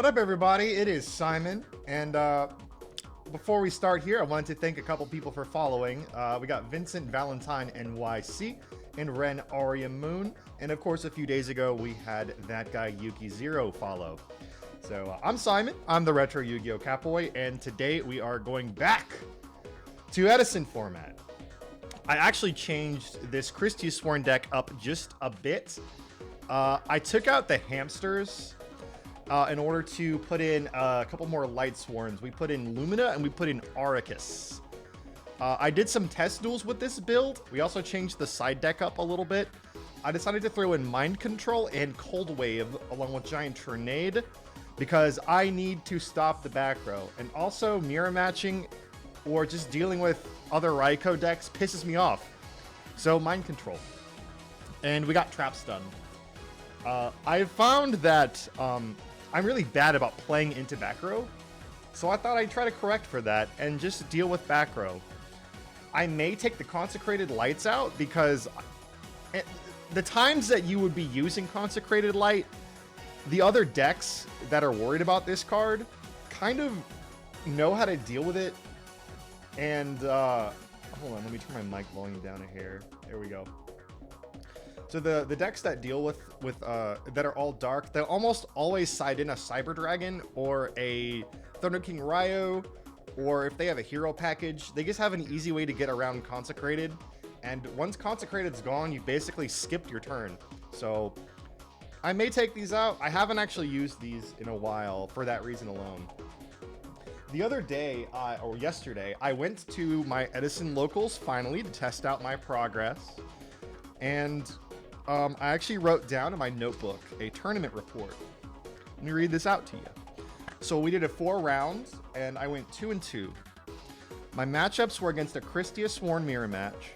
up, everybody? It is Simon, and before we start here, I wanted to thank a couple people for following. We got Vincent Valentine NYC and Ren Aria Moon, and of course, a few days ago, we had that guy Yuki Zero follow. So I'm Simon, I'm the Retro Yu-Gi-Oh! Catboy, and today we are going back to EDISON format. I actually changed this Christie Sworn deck up just a bit. I took out the hamsters in order to put in a couple more light sworns. We put in Lumina and we put in Aricus. I did some test duels with this build. We also changed the side deck up a little bit. I decided to throw in Mind Control and Cold Wave along with Giant Tornade because I need to stop the back row. And also mirror matching or just dealing with other Raikou decks pisses me off. So Mind Control. And we got Trap Stun. I found that I'm really bad about playing into back row, so I thought I'd try to correct for that and just deal with back row. I may take the Consecrated Lights out because the times that you would be using Consecrated Light, the other decks that are worried about this card kind of know how to deal with it. And hold on, let me turn my mic volume down a hair. There we go. So the decks that deal with that are all dark, they'll almost always side in a Cyber Dragon or a Thunder King Ryo, or if they have a hero package, they just have an easy way to get around Consecrated. And once Consecrated's gone, you basically skipped your turn. So I may take these out. I haven't actually used these in a while for that reason alone. The other day, or yesterday, I went to my EDISON locals finally to test out my progress. And I actually wrote down in my notebook a tournament report. Let me read this out to you. So we did a 4 rounds, and I went 2-2. My matchups were against a Christia Sworn mirror match,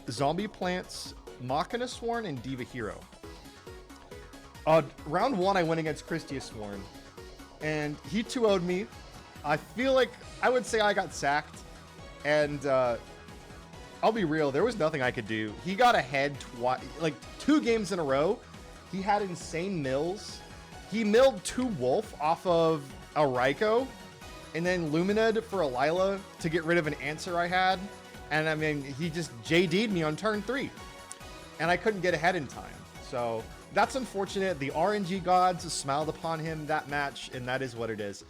Zombie Plants, Machina Sworn, and Diva Hero. Round 1, I went against Christia Sworn, and he 2-0'd me. I feel like I would say I got sacked, and I'll be real, there was nothing I could do. He got ahead twice, like 2 games in a row. He had insane mills. He milled 2 Wolf off of a Raikou, and then Lumina'd for a Lila to get rid of an answer I had. And I mean, he just JD'd me on turn 3, and I couldn't get ahead in time. So that's unfortunate. The RNG gods smiled upon him that match, and that is what it is.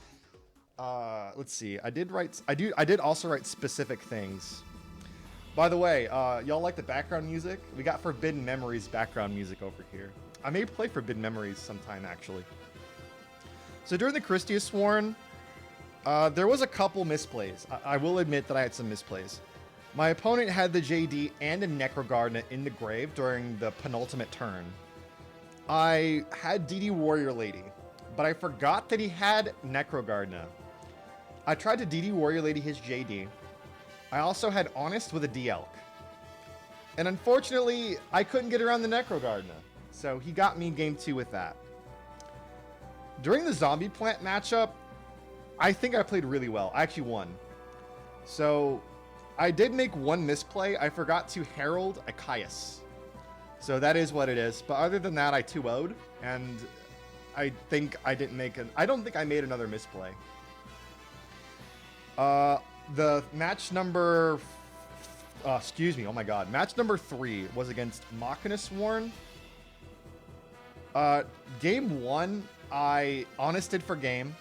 Let's see. I did also write specific things. By the way, y'all like the background music? We got Forbidden Memories background music over here. I may play Forbidden Memories sometime, actually. So during the Christia Sworn, there was a couple misplays. I will admit that I had some misplays. My opponent had the JD and a Necrogardener in the grave during the penultimate turn. I had DD Warrior Lady, but I forgot that he had Necrogardener. I tried to DD Warrior Lady his JD. I also had Honest with a D-Elk. And unfortunately, I couldn't get around the Necrogardener. So he got me game 2 with that. During the Zombie Plant matchup, I think I played really well. I actually won. So I did make one misplay. I forgot to Herald a Caius. So that is what it is. But other than that, I 2-0'd. And I think I didn't make I don't think I made another misplay. The match number, oh my god. Match number 3 was against Machina Sworn. Game 1, I honested for game.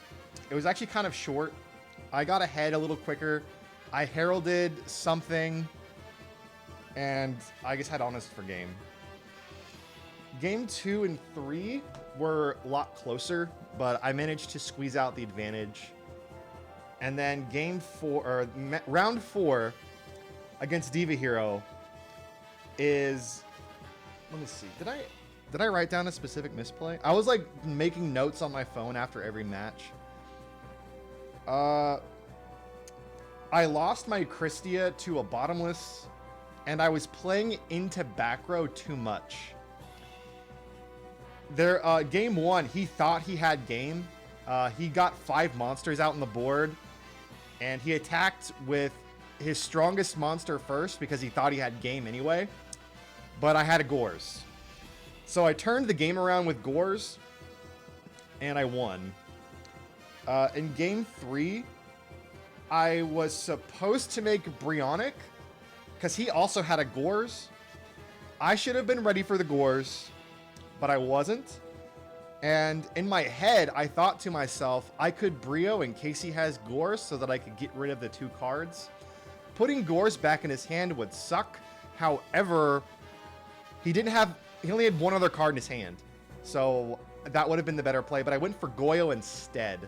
It was actually kind of short. I got ahead a little quicker. I heralded something, and I just had honest for game. Game 2 and 3 were a lot closer, but I managed to squeeze out the advantage. And then game 4, or round 4 against Diva Hero is, let me see, did I write down a specific misplay? I was like making notes on my phone after every match. I lost my Christia to a bottomless, and I was playing into back row too much. There, game 1, he thought he had game. He got 5 monsters out on the board, and he attacked with his strongest monster first because he thought he had game anyway. But I had a Gores. So I turned the game around with Gores, and I won. In game 3, I was supposed to make Brionic because he also had a Gores. I should have been ready for the Gores, but I wasn't. And in my head, I thought to myself, I could Brio in case he has Gores so that I could get rid of the 2 cards. Putting Gores back in his hand would suck. However, he only had 1 other card in his hand. So that would have been the better play, but I went for Goyo instead.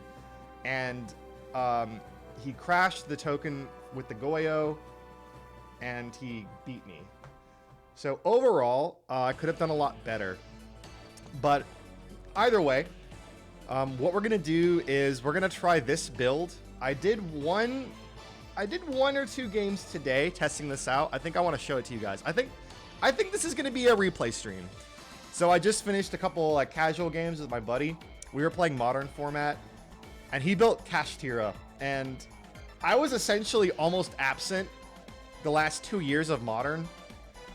And he crashed the token with the Goyo, and he beat me. So overall, I could have done a lot better. But either way, what we're gonna do is we're gonna try this build. I did one or 2 games today testing this out. I think I want to show it to you guys. I think this is gonna be a replay stream. So I just finished a couple like casual games with my buddy. We were playing modern format, and he built Kashtira, and I was essentially almost absent the last 2 years of modern.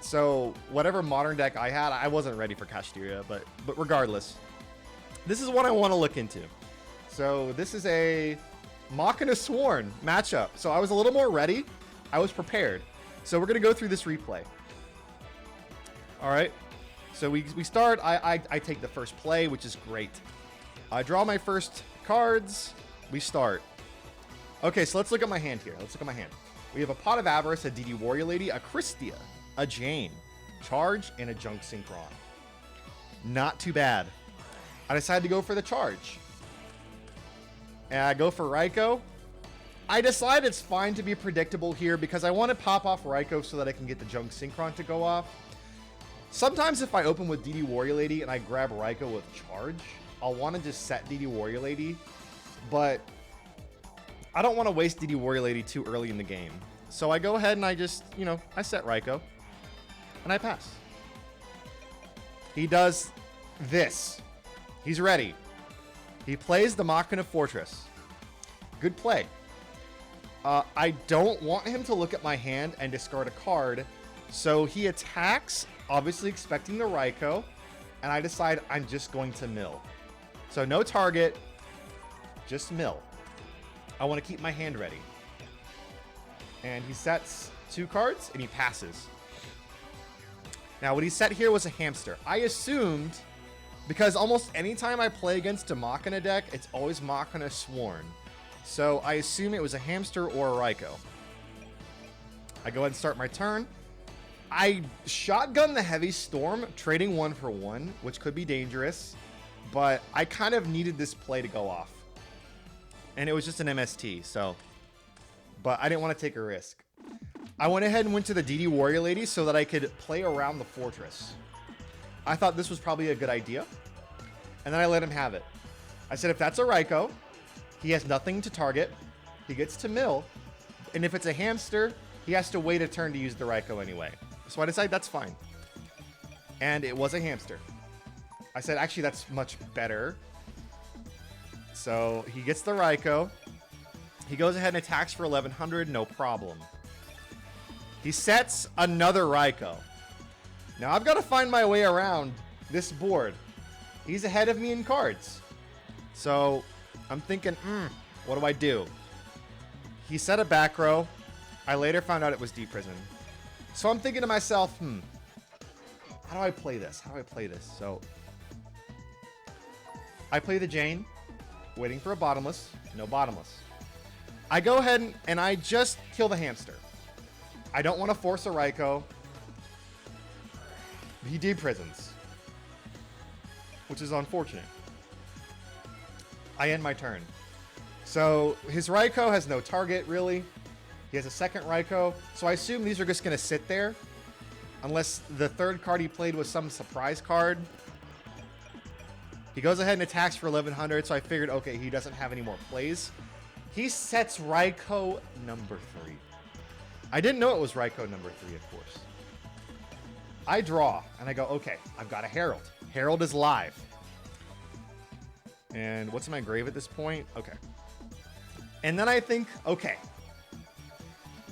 So whatever modern deck I had, I wasn't ready for Kashtira, but regardless, this is what I want to look into. So this is a Machina Sworn matchup. So I was a little more ready. I was prepared. So we're going to go through this replay. All right. So we start. I take the first play, which is great. I draw my first cards. We start. Okay, so let's look at my hand here. Let's look at my hand. We have a Pot of Avarice, a DD Warrior Lady, a Christia, a Jane, Charge, and a Junk Synchron. Not too bad. I decided to go for the Charge. And I go for Raikou. I decide it's fine to be predictable here because I want to pop off Raikou so that I can get the Junk Synchron to go off. Sometimes if I open with DD Warrior Lady and I grab Raikou with Charge, I'll want to just set DD Warrior Lady. But I don't want to waste DD Warrior Lady too early in the game. So I go ahead and I just, I set Raikou. And I pass. He does this. He's ready. He plays the Machina Fortress. Good play. I don't want him to look at my hand and discard a card. So he attacks, obviously expecting the Raikou. And I decide I'm just going to mill. So no target, just mill. I want to keep my hand ready. And he sets 2 cards and he passes. Now what he set here was a hamster. I assumed, because almost anytime I play against a Machina deck, it's always Machina Sworn. So I assume it was a hamster or a Raikou. I go ahead and start my turn. I shotgun the Heavy Storm, trading 1 for 1, which could be dangerous. But I kind of needed this play to go off. And it was just an MST, so. But I didn't want to take a risk. I went ahead and went to the DD Warrior Lady so that I could play around the fortress. I thought this was probably a good idea. And then I let him have it. I said if that's a Raikou, he has nothing to target. He gets to mill. And if it's a hamster, he has to wait a turn to use the Raikou anyway. So I decided that's fine. And it was a hamster. I said, actually, that's much better. So he gets the Raikou. He goes ahead and attacks for 1100, no problem. He sets another Raikou. Now I've got to find my way around this board. He's ahead of me in cards. So I'm thinking, what do I do? He set a back row. I later found out it was Deep Prison. So I'm thinking to myself, how do I play this? How do I play this? So I play the Jane, waiting for a bottomless. No bottomless. I go ahead and I just kill the hamster. I don't want to force a Raikou. He Deep Prisons, which is unfortunate. I end my turn. So his Raikou has no target, really. He has a second Raikou. So I assume these are just going to sit there. Unless the third card he played was some surprise card. He goes ahead and attacks for 1100. So I figured, okay, he doesn't have any more plays. He sets Raikou number 3. I didn't know it was Raikou number 3, of course. I draw, and I go, okay, I've got a Herald. Herald is live. And what's in my grave at this point? Okay. And then I think, okay.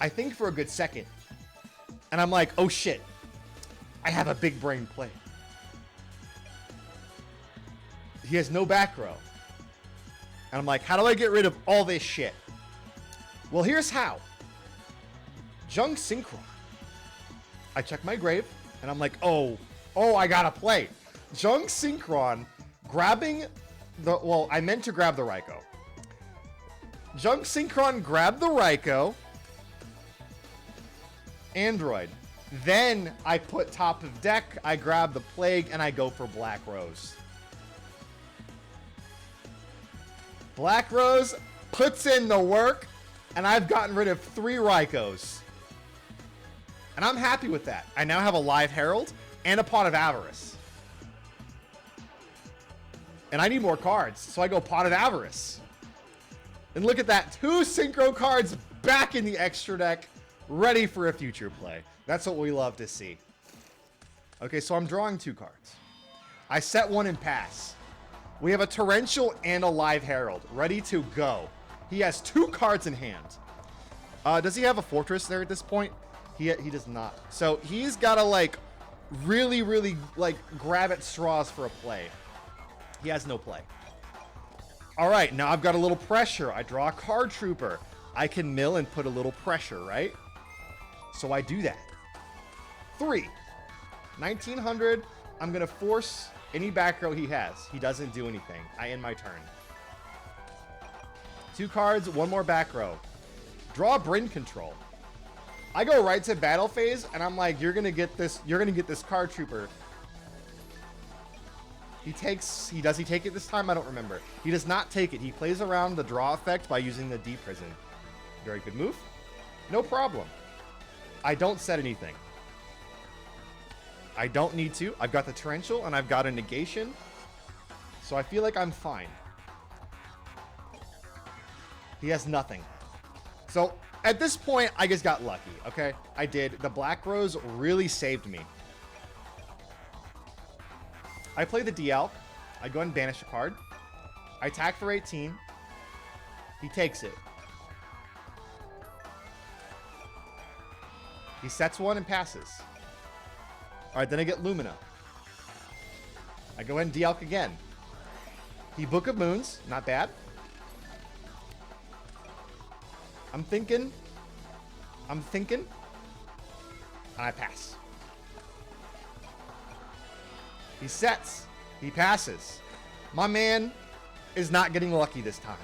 I think for a good second. And I'm like, oh shit. I have a big brain play. He has no back row. And I'm like, how do I get rid of all this shit? Well, here's how. Junk Synchron. I check my grave, and I'm like, oh, I gotta play. Junk Synchron grabbing the... Well, I meant to grab the Raikou. Junk Synchron grabbed the Raikou. Android. Then I put top of deck, I grab the Plague, and I go for Black Rose. Black Rose puts in the work, and I've gotten rid of 3 Raikous. And I'm happy with that. I now have a Live Herald and a Pot of Avarice. And I need more cards, so I go Pot of Avarice. And look at that, 2 Synchro cards back in the extra deck, ready for a future play. That's what we love to see. Okay, so I'm drawing 2 cards. I set 1 and pass. We have a Torrential and a Live Herald ready to go. He has 2 cards in hand. Does he have a Fortress there at this point? He does not. So he's got to like really like grab at straws for a play. He has no play. All right, now I've got a little pressure. I draw a Card Trooper. I can mill and put a little pressure, right? So I do that. 3. 1900. I'm going to force any back row he has. He doesn't do anything. I end my turn. 2 cards, 1 more back row. Draw Bryn Control. I go right to battle phase, and I'm like, you're going to get this Card Trooper. Does he take it this time? I don't remember. He does not take it. He plays around the draw effect by using the Deprison. Very good move. No problem. I don't set anything. I don't need to. I've got the Torrential, and I've got a negation. So I feel like I'm fine. He has nothing. So at this point, I just got lucky, okay? I did. The Black Rose really saved me. I play the DL. I go and banish a card. I attack for 18. He takes it. He sets 1 and passes. All right, then I get Lumina. I go ahead and DL again. He Book of Moons. Not bad. I'm thinking. And I pass. He sets. He passes. My man is not getting lucky this time.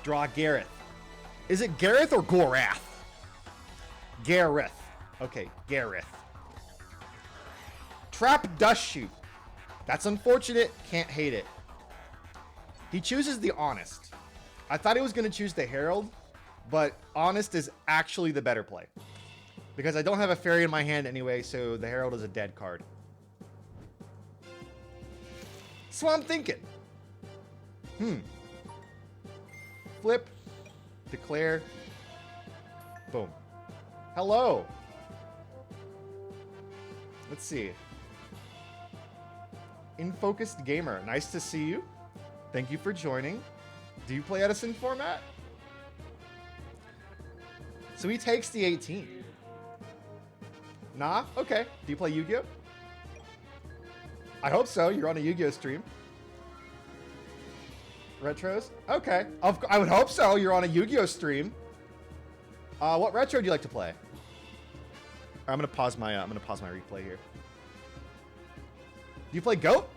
Draw Gareth. Is it Gareth or Gorath? Gareth. Okay, Gareth. Trap Dust Shoot. That's unfortunate. Can't hate it. He chooses the Honest. I thought he was going to choose the Herald, but Honest is actually the better play. Because I don't have a fairy in my hand anyway, so the Herald is a dead card. So I'm thinking. Flip. Declare. Boom. Hello. Let's see. Infocused Gamer. Nice to see you. Thank you for joining. Do you play EDISON format? So he takes the 18. Nah? Okay. Do you play Yu-Gi-Oh? I hope so. You're on a Yu-Gi-Oh stream. Retros? Okay. I would hope so. You're on a Yu-Gi-Oh stream. What retro do you like to play? I'm gonna pause my replay here. Do you play Goat?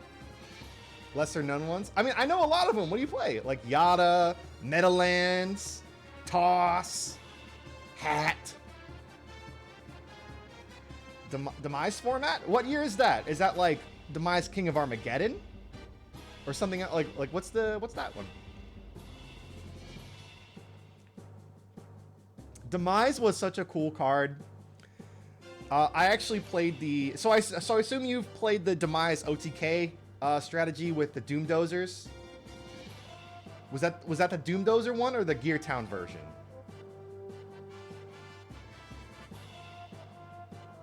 Lesser known ones? I mean, I know a lot of them. What do you play? Like Yada, Meadowlands, Toss, Hat. Demise format? What year is that? Is that like Demise King of Armageddon? Or something like what's that one? Demise was such a cool card. I actually played the... So I assume you've played the Demise OTK strategy with the Doom Dozers. Was that the Doom Dozer one or the Gear Town version?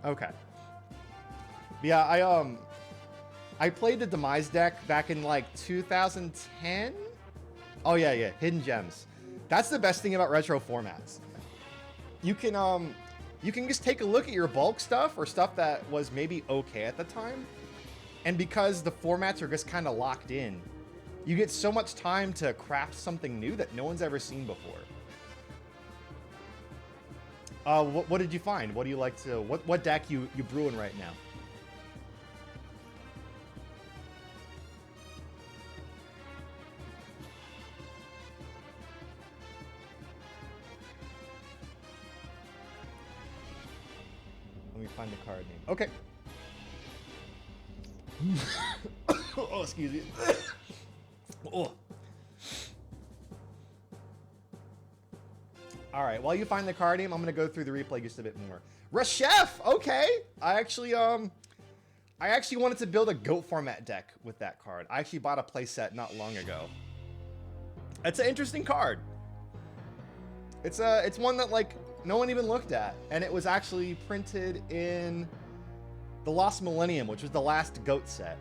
Okay. Yeah, I played the Demise deck back in like 2010. Oh yeah, Hidden Gems. That's the best thing about retro formats. You can just take a look at your bulk stuff or stuff that was maybe okay at the time. And because the formats are just kind of locked in, You get so much time to craft something new that no one's ever seen before. What did you find? What do you like to... What deck you brewing right now? Let me find the card name. Okay. Oh, excuse me. Oh. All right, while you find the card name, I'm gonna go through the replay just a bit more. Reshef, okay. I actually wanted to build a GOAT format deck with that card. I actually bought a playset not long ago. It's an interesting card. It's one that like no one even looked at, and it was actually printed in the Lost Millennium, which was the last GOAT set.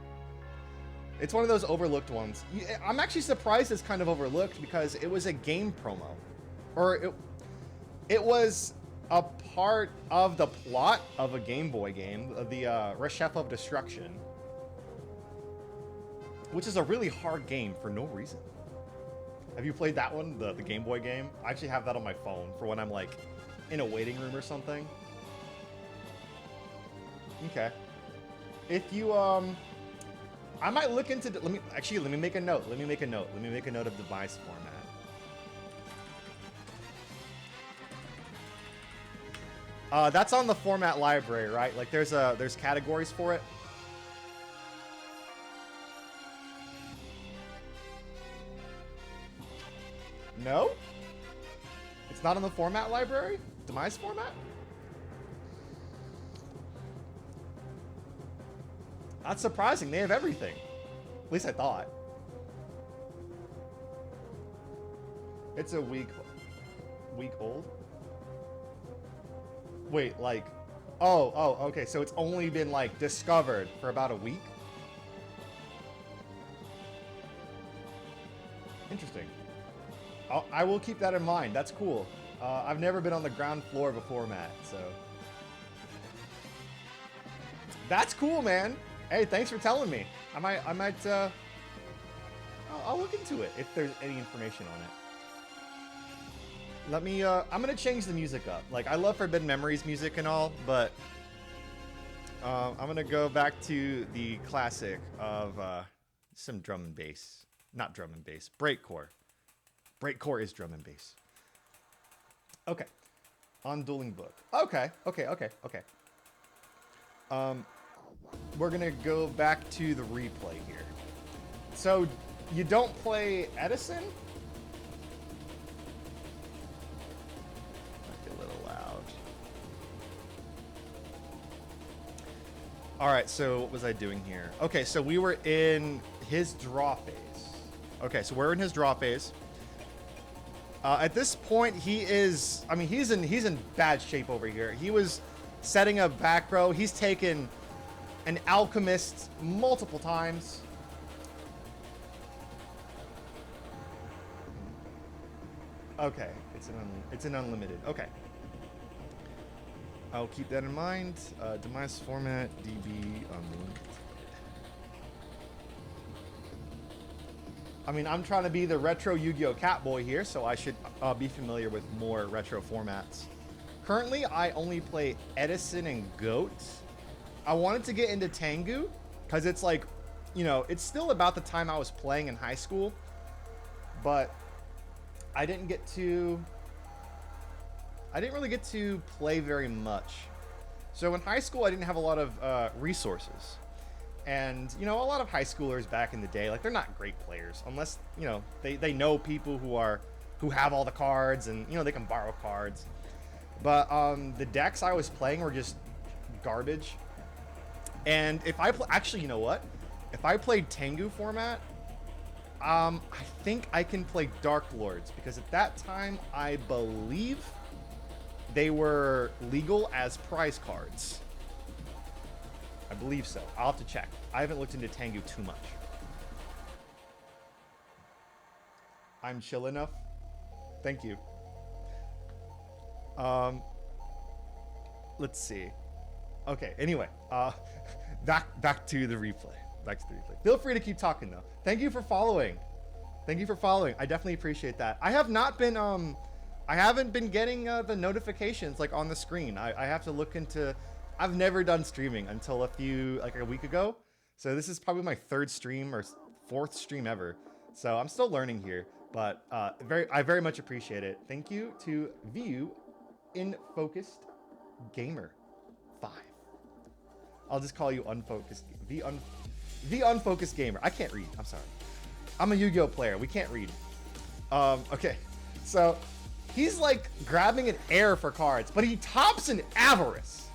It's one of those overlooked ones. I'm actually surprised it's kind of overlooked because it was a game promo, or it was a part of the plot of a Game Boy game, the Reshef of Destruction, which is a really hard game for no reason. Have you played that one, the Game Boy game? I actually have that on my phone for when I'm like in a waiting room or something. Okay. If you I might look into let me make a note. Let me make a note of the device format. That's on the format library, right? Like there's categories for it. No? It's not on the format library? Demise format? That's surprising. They have everything. At least I thought. It's a week old? Wait, like... Oh, okay. So it's only been, like, discovered for about a week? Interesting. I will keep that in mind. That's cool. I've never been on the ground floor of a format, so... That's cool, man! Hey, thanks for telling me. I might, I'll look into it if there's any information on it. Let me, I'm gonna change the music up. Like, I love Forbidden Memories music and all, but I'm gonna go back to the classic of some drum and bass. Not drum and bass, breakcore. Breakcore is drum and bass. Okay. On Dueling Book. Okay. We're gonna go back to the replay here. So, you don't play Edison? Might be a little loud. Alright, so what was I doing here? Okay, so we were in his draw phase. Okay, so we're in his draw phase. At this point, he's in bad shape over here. He was setting a back row. He's taken an alchemist multiple times. Okay, it's an unlimited. Okay, I'll keep that in mind. Demise format DB unlimited. I mean, I'm trying to be the retro Yu-Gi-Oh! Catboy here, so I should be familiar with more retro formats. Currently, I only play Edison and GOAT. I wanted to get into Tengu, because it's like, you know, it's still about the time I was playing in high school, but I didn't really get to play very much. So in high school, I didn't have a lot of resources. And, you know, a lot of high schoolers back in the day, like, they're not great players unless, you know, they know people who have all the cards and, you know, they can borrow cards. But the decks I was playing were just garbage. And if I actually, you know what? If I played Tengu format, I think I can play Dark Lords, because at that time, I believe they were legal as prize cards. I believe so. I'll have to check. I haven't looked into Tengu too much. I'm chill enough. Thank you. Let's see. Okay, anyway, back to the replay. Feel free to keep talking, though. Thank you for following. Thank you for following. I definitely appreciate that. I have not been I haven't been getting the notifications like on the screen. I have to look into. I've never done streaming until a week ago. So this is probably my third stream or fourth stream ever. So I'm still learning here, but I very much appreciate it. Thank you to VU in Focused Gamer 5. I'll just call you Unfocused. The Unfocused Gamer. I can't read. I'm sorry. I'm a Yu-Gi-Oh player. We can't read. Okay. So he's like grabbing an air for cards, but he tops an Avarice.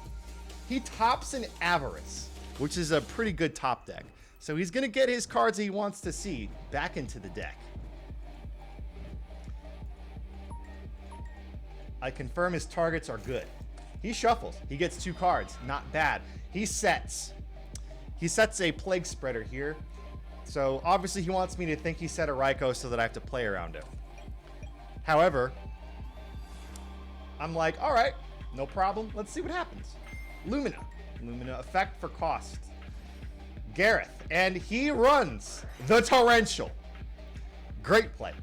He tops an Avarice, which is a pretty good top deck. So he's going to get his cards he wants to see back into the deck. I confirm his targets are good. He shuffles. He gets 2 cards. Not bad. He sets a Plague Spreader here. So obviously he wants me to think he set a Raikou so that I have to play around it. However, I'm like, all right, no problem. Let's see what happens. Lumina effect for cost. Gareth, and he runs the Torrential. Great play.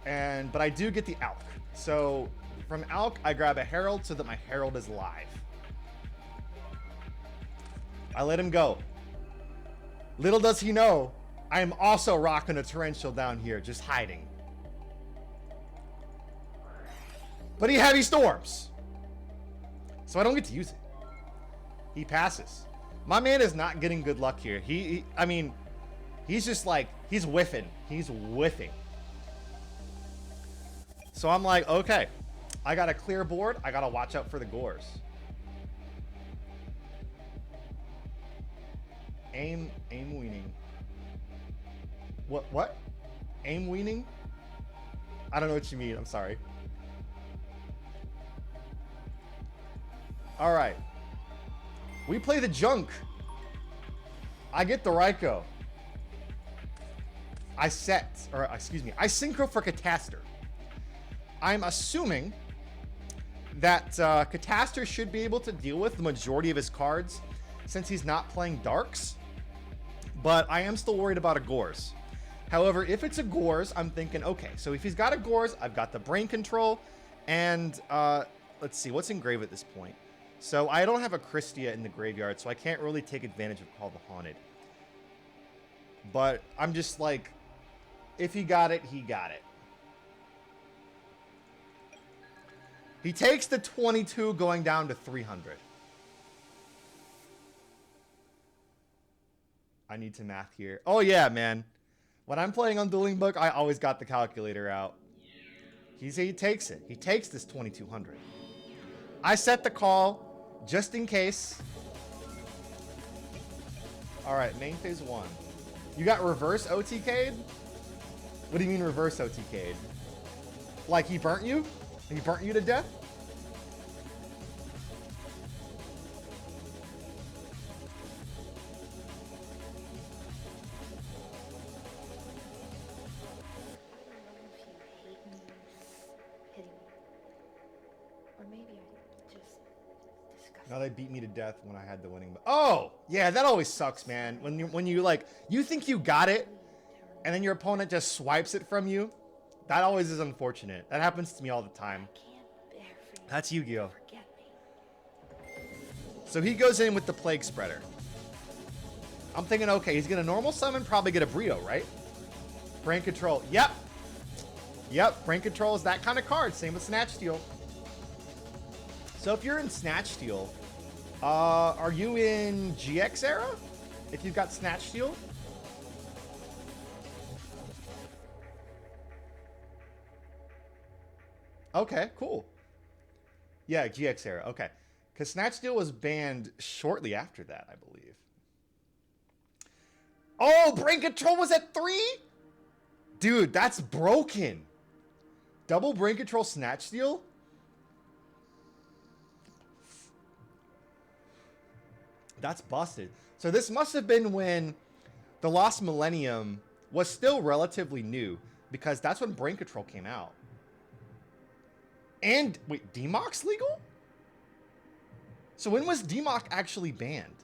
But I do get the Alk. So from Alk, I grab a Herald so that my Herald is live. I let him go. Little does he know, I am also rocking a Torrential down here, just hiding. But he Heavy Storms. So I don't get to use it. He passes. My man is not getting good luck here. I mean, he's just like, he's whiffing. He's whiffing. So I'm like, okay, I got a clear board. I got to watch out for the Gores. Aim weaning. What? Aim weaning? I don't know what you mean. I'm sorry. All right. We play the junk. I get the Raikou. I synchro for Catastor. I'm assuming that Catastor should be able to deal with the majority of his cards since he's not playing Darks. But I am still worried about a Gores. However, if it's a Gores, I'm thinking, okay, so if he's got a Gores, I've got the Brain Control. And let's see, what's in grave at this point? So I don't have a Christia in the graveyard, so I can't really take advantage of Call the Haunted. But I'm just like, if he got it, he got it. He takes the 22 going down to 300. I need to math here. Oh yeah, man. When I'm playing on Dueling Book, I always got the calculator out. He takes it. He takes this 2200. I set the call just in case. All right, main phase 1. You got reverse OTK'd? What do you mean reverse OTK'd? Like he burnt you? He burnt you to death? No, they beat me to death when I had the winning. Oh, yeah, that always sucks, man. When you like, you think you got it, and then your opponent just swipes it from you. That always is unfortunate. That happens to me all the time. That's Yu-Gi-Oh. So he goes in with the Plague Spreader. I'm thinking, okay, he's gonna normal summon, probably get a Burrito, right? Brain Control. Yep. Brain Control is that kind of card. Same with Snatch Steal. So if you're in Snatch Steal, are you in GX era? If you've got Snatch Steal? Okay, cool. Yeah, GX era. Okay. Because Snatch Steal was banned shortly after that, I believe. Oh, Brain Control was at 3? Dude, that's broken. Double Brain Control Snatch Steal? That's busted. So this must have been when the Lost Millennium was still relatively new, because that's when Brain Control came out. And wait, Demox legal? So when was Demox actually banned?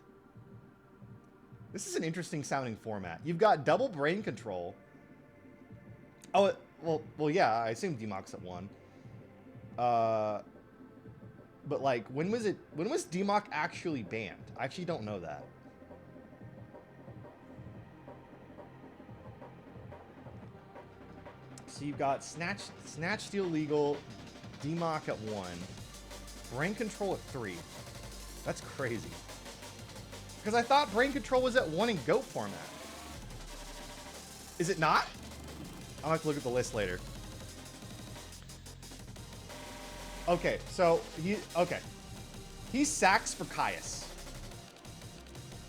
This is an interesting sounding format. You've got double brain control. Oh, well, yeah. I assume DMOC's at 1. But like, when was DMOC actually banned? I actually don't know that. So you've got Snatch Steal legal, DMOC at 1, brain control at 3. That's crazy. Because I thought brain control was at 1 in GOAT format. Is it not? I'll have to look at the list later. Okay, so he sacks for Caius.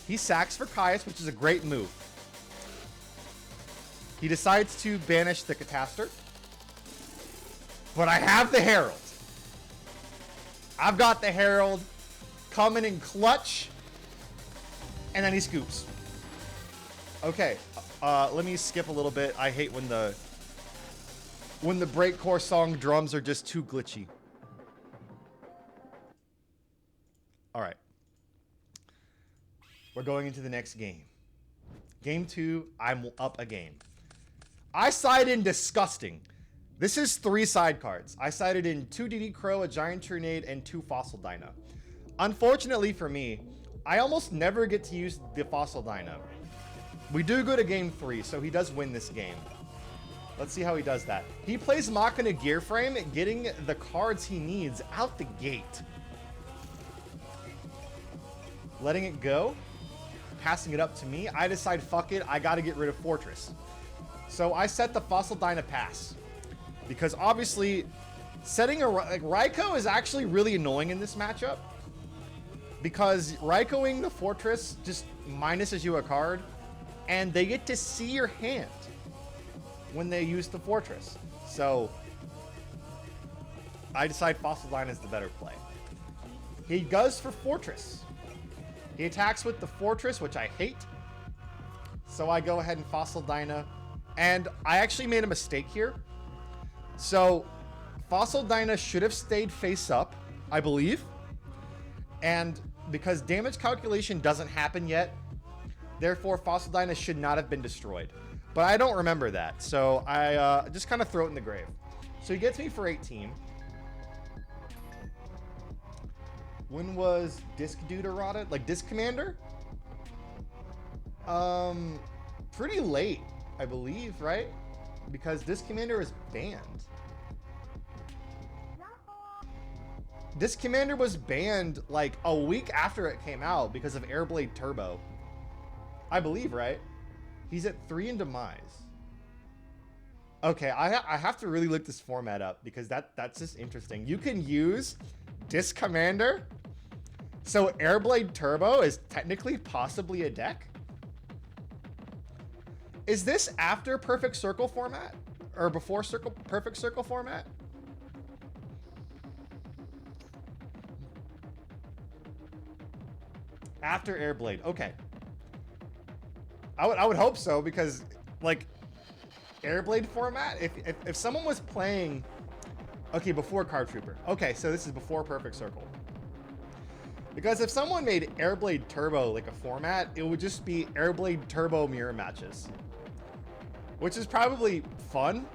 He sacks for Caius, which is a great move. He decides to banish the Catastor. But I have the Herald. I've got the Herald coming in clutch. And then he scoops. Okay, let me skip a little bit. I hate when the breakcore song drums are just too glitchy. All right. We're going into the next game. Game 2, I'm up a game. I side in Disgusting. This is 3 side cards. I sided in 2 DD Crow, a Giant Trinade, and 2 Fossil Dyna. Unfortunately for me, I almost never get to use the Fossil Dyna. We do go to game 3, so he does win this game. Let's see how he does that. He plays Machina Gear Frame, getting the cards he needs out the gate. Letting it go. Passing it up to me. I decide, fuck it, I gotta get rid of Fortress. So I set the Fossil Dyna pass. Because obviously, setting a... Like, Raikou is actually really annoying in this matchup. Because Raikouing the Fortress just minuses you a card. And they get to see your hand when they use the Fortress. So I decide Fossil Dyna is the better play. He goes for Fortress. He attacks with the Fortress, which I hate. So I go ahead and Fossil Dyna. And I actually made a mistake here. So Fossil Dyna should have stayed face up, I believe. And because damage calculation doesn't happen yet, therefore Fossil Dyna should not have been destroyed. But I don't remember that. So I just kind of throw it in the grave. So he gets me for 18. When was Disc Dude errata? Like Disc Commander? Pretty late, I believe, right? Because Disc Commander is banned. Disc Commander was banned like a week after it came out because of Airblade Turbo. I believe, right? He's at 3 in Demise. Okay, I have to really look this format up because that's just interesting. You can use Disc Commander. So Airblade Turbo is technically possibly a deck. Is this after Perfect Circle format? Or before Perfect Circle format? After Airblade, okay. I would hope so because like Airblade format, if someone was playing, okay, before Card Trooper. Okay, so this is before Perfect Circle. Because if someone made Airblade Turbo like a format, it would just be Airblade Turbo mirror matches. Which is probably fun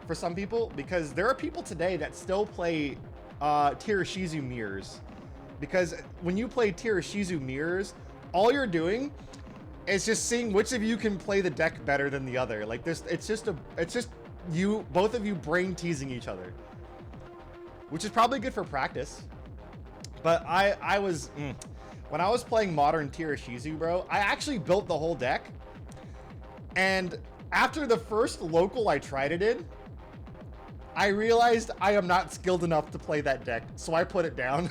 for some people because there are people today that still play Tirashizu mirrors. Because when you play Tirashizu mirrors, all you're doing is just seeing which of you can play the deck better than the other. Like this, it's just you, both of you brain teasing each other, which is probably good for practice. But I was when I was playing modern Tirashizu, bro, I actually built the whole deck. And after the first local I tried it in, I realized I am not skilled enough to play that deck, so I put it down.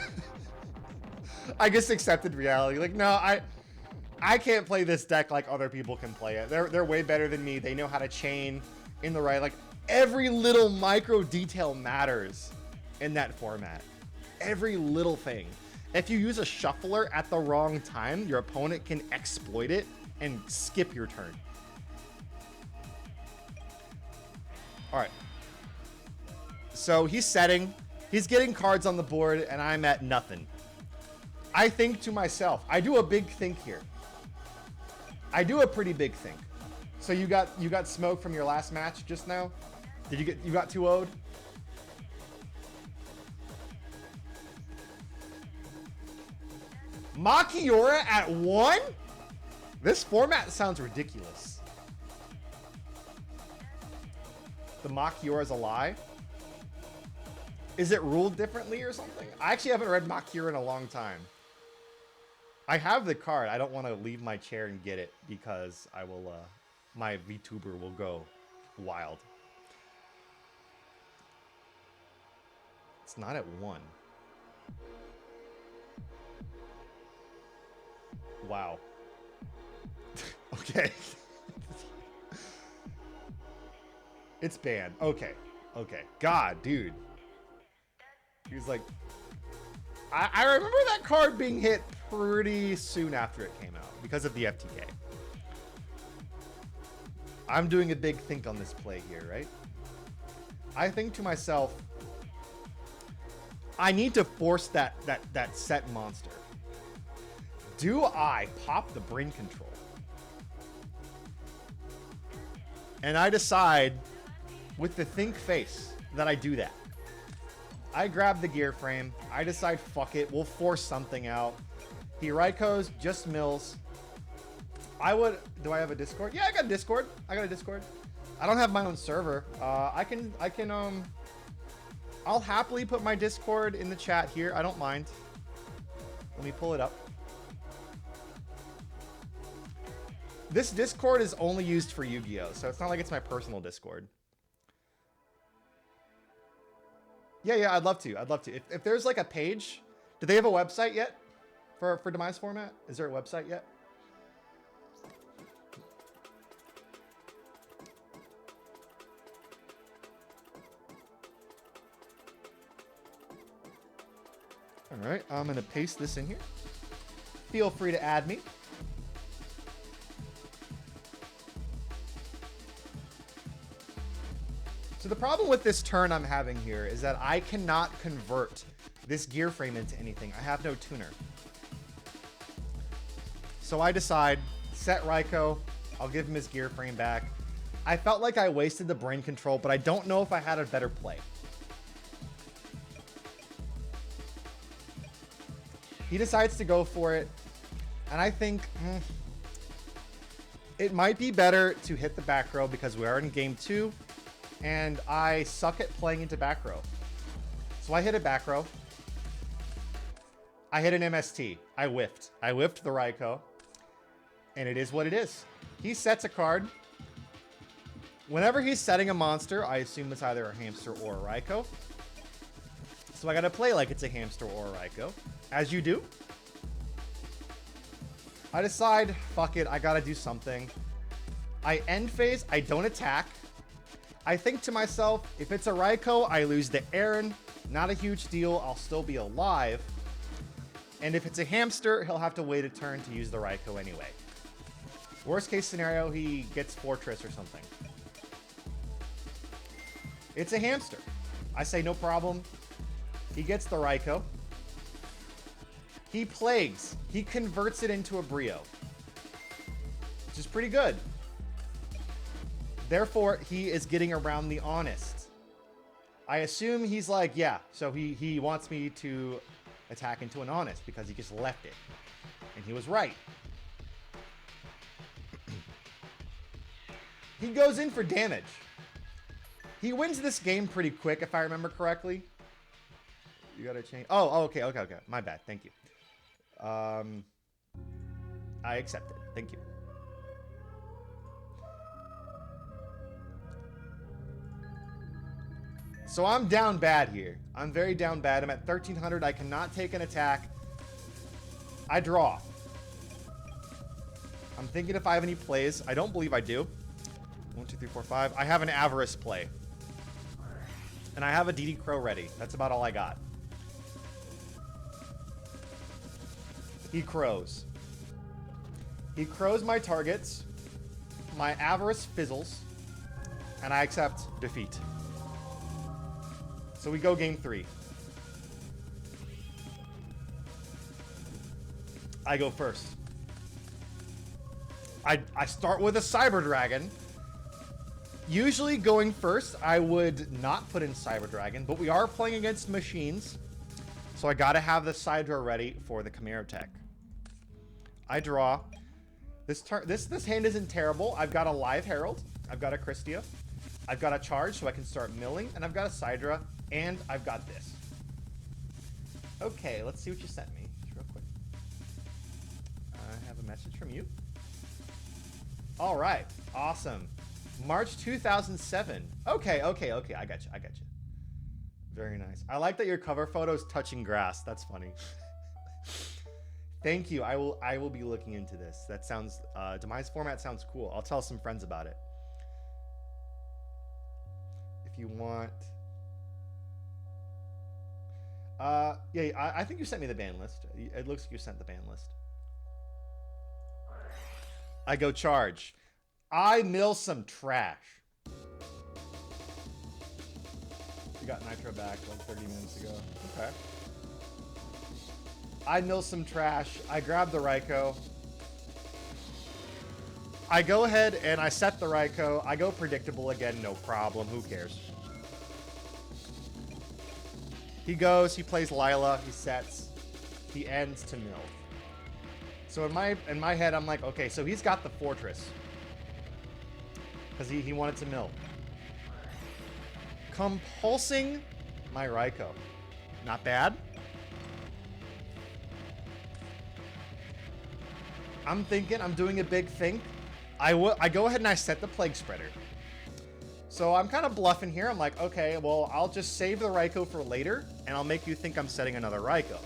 I just accepted reality. Like, no, I can't play this deck like other people can play it. They're way better than me. They know how to chain in the right. Like, every little micro detail matters in that format. Every little thing. If you use a shuffler at the wrong time, your opponent can exploit it and skip your turn. All right. So he's setting. He's getting cards on the board, and I'm at nothing. I think to myself. I do a big think here. I do a pretty big thing. So you got smoke from your last match just now? Did you got 2-0'd? Makiora at 1? This format sounds ridiculous. The Makiora's a lie? Is it ruled differently or something? I actually haven't read Makiora in a long time. I have the card. I don't want to leave my chair and get it because I will, my VTuber will go wild. It's not at 1. Wow. Okay. It's banned. Okay. Okay. God, dude. He was like... I remember that card being hit pretty soon after it came out because of the FTK. I'm doing a big think on this play here, right? I think to myself, I need to force that set monster. Do I pop the brain control? And I decide with the think face that I do that. I grab the gear frame. I decide, fuck it. We'll force something out. He Raikos, just mills. Do I have a Discord? Yeah, I got a Discord. I got a Discord. I don't have my own server. I'll happily put my Discord in the chat here. I don't mind. Let me pull it up. This Discord is only used for Yu-Gi-Oh! So it's not like it's my personal Discord. Yeah, I'd love to. I'd love to. If there's like a page, do they have a website yet for Demise Format? Is there a website yet? All right, I'm going to paste this in here. Feel free to add me. So the problem with this turn I'm having here is that I cannot convert this gear frame into anything. I have no tuner. So I decide, set Raikou. I'll give him his gear frame back. I felt like I wasted the brain control, but I don't know if I had a better play. He decides to go for it. And I think it might be better to hit the back row because we are in game 2. And I suck at playing into back row. So I hit a back row. I hit an MST. I whiffed. I whiffed the Raikou. And it is what it is. He sets a card. Whenever he's setting a monster, I assume it's either a hamster or a Raikou. So I gotta play like it's a hamster or a Raikou. As you do. I decide, fuck it, I gotta do something. I end phase. I don't attack. I think to myself, if it's a Raikou, I lose the Aaron. Not a huge deal. I'll still be alive. And if it's a hamster, he'll have to wait a turn to use the Raikou anyway. Worst case scenario, he gets Fortress or something. It's a hamster. I say no problem. He gets the Raikou. He Plagues. He converts it into a Brio. Which is pretty good. Therefore, he is getting around the Honest. I assume he's like, yeah, so he wants me to attack into an Honest because he just left it. And he was right. He goes in for damage. He wins this game pretty quick, if I remember correctly. You gotta change. Oh, okay. My bad. Thank you. I accept it. Thank you. So I'm down bad here. I'm very down bad. I'm at 1300. I cannot take an attack. I draw. I'm thinking if I have any plays. I don't believe I do. 1, 2, 3, 4, 5. I have an Avarice play. And I have a DD Crow ready. That's about all I got. He crows. He crows my targets. My Avarice fizzles. And I accept defeat. So we go game 3. I go first. I start with a Cyber Dragon. Usually going first, I would not put in Cyber Dragon, but we are playing against machines, so I gotta have the Sidra ready for the Chimera Tech. I draw. This hand isn't terrible. I've got a Live Herald. I've got a Christia. I've got a charge, so I can start milling, and I've got a Sidra, and I've got this. Okay, let's see what you sent me. Just real quick. I have a message from you. All right, awesome. March 2007. Okay. I got you. Very nice. I like that your cover photo is touching grass. That's funny. Thank you. I will be looking into this. That sounds Demise format sounds cool. I'll tell some friends about it. If you want. Yeah, I think you sent me the ban list. It looks like you sent the ban list. I go charge. I mill some trash. We got Nitro back like 30 minutes ago. Okay. I mill some trash. I grab the Raikou. I go ahead and I set the Raikou. I go predictable again, no problem. Who cares? He goes, he plays Lila, he sets, he ends to mill. So in my head, I'm like, okay, so he's got the Fortress. Because he wanted to mill. Compulsing my Raikou. Not bad. I'm thinking I'm doing a big thing. I go ahead and I set the Plague Spreader. So I'm kind of bluffing here. I'm like, okay, well, I'll just save the Raikou for later, and I'll make you think I'm setting another Raikou.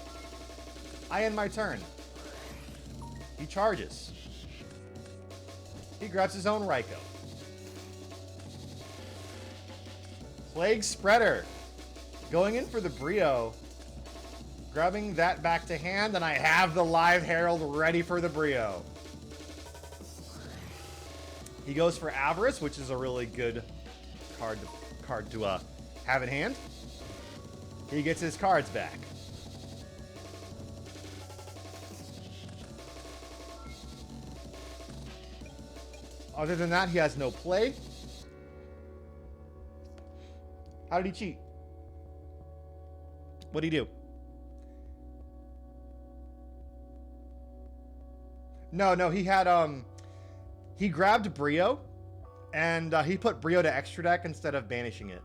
I end my turn. He charges. He grabs his own Raikou. Plague Spreader. Going in for the Brio. Grabbing that back to hand, and I have the Live Herald ready for the Brio. He goes for Avarice, which is a really good card to have in hand. He gets his cards back. Other than that, he has no play. How did he cheat? What did he do? No, he had, he grabbed Brio, and he put Brio to extra deck instead of banishing it.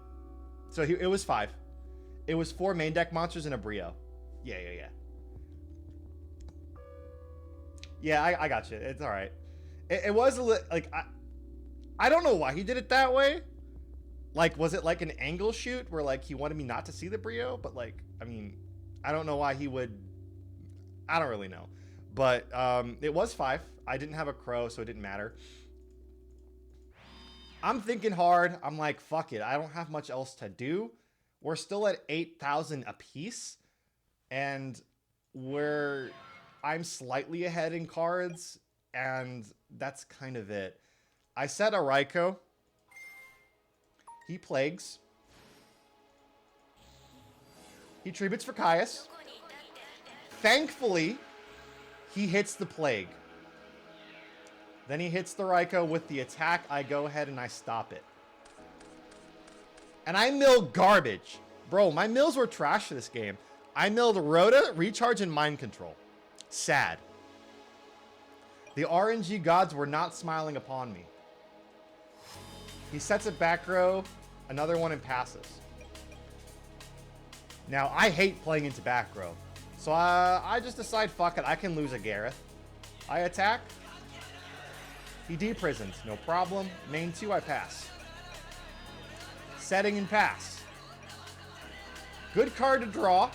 So it was 5. It was 4 main deck monsters and a Brio. Yeah. Yeah, I got you. It's all right. It was a little, like, I don't know why he did it that way. Like, was it like an angle shoot where, like, he wanted me not to see the Brio? But, like, I mean, I don't know why he would. I don't really know. But it was 5. I didn't have a Crow, so it didn't matter. I'm thinking hard. I'm like, fuck it. I don't have much else to do. We're still at 8,000 apiece. And I'm slightly ahead in cards. And that's kind of it. I set a Raikou. He plagues. He tributes for Caius. Thankfully, he hits the Plague. Then he hits the Raikou with the attack. I go ahead and I stop it. And I mill garbage. Bro, my mills were trash this game. I milled Rhoda, Recharge, and Mind Control. Sad. The RNG gods were not smiling upon me. He sets a back row, another one, and passes. Now, I hate playing into back row. So I just decide, fuck it, I can lose a Gareth. I attack. He deprisons, no problem. Main 2, I pass. Setting and pass. Good card to draw.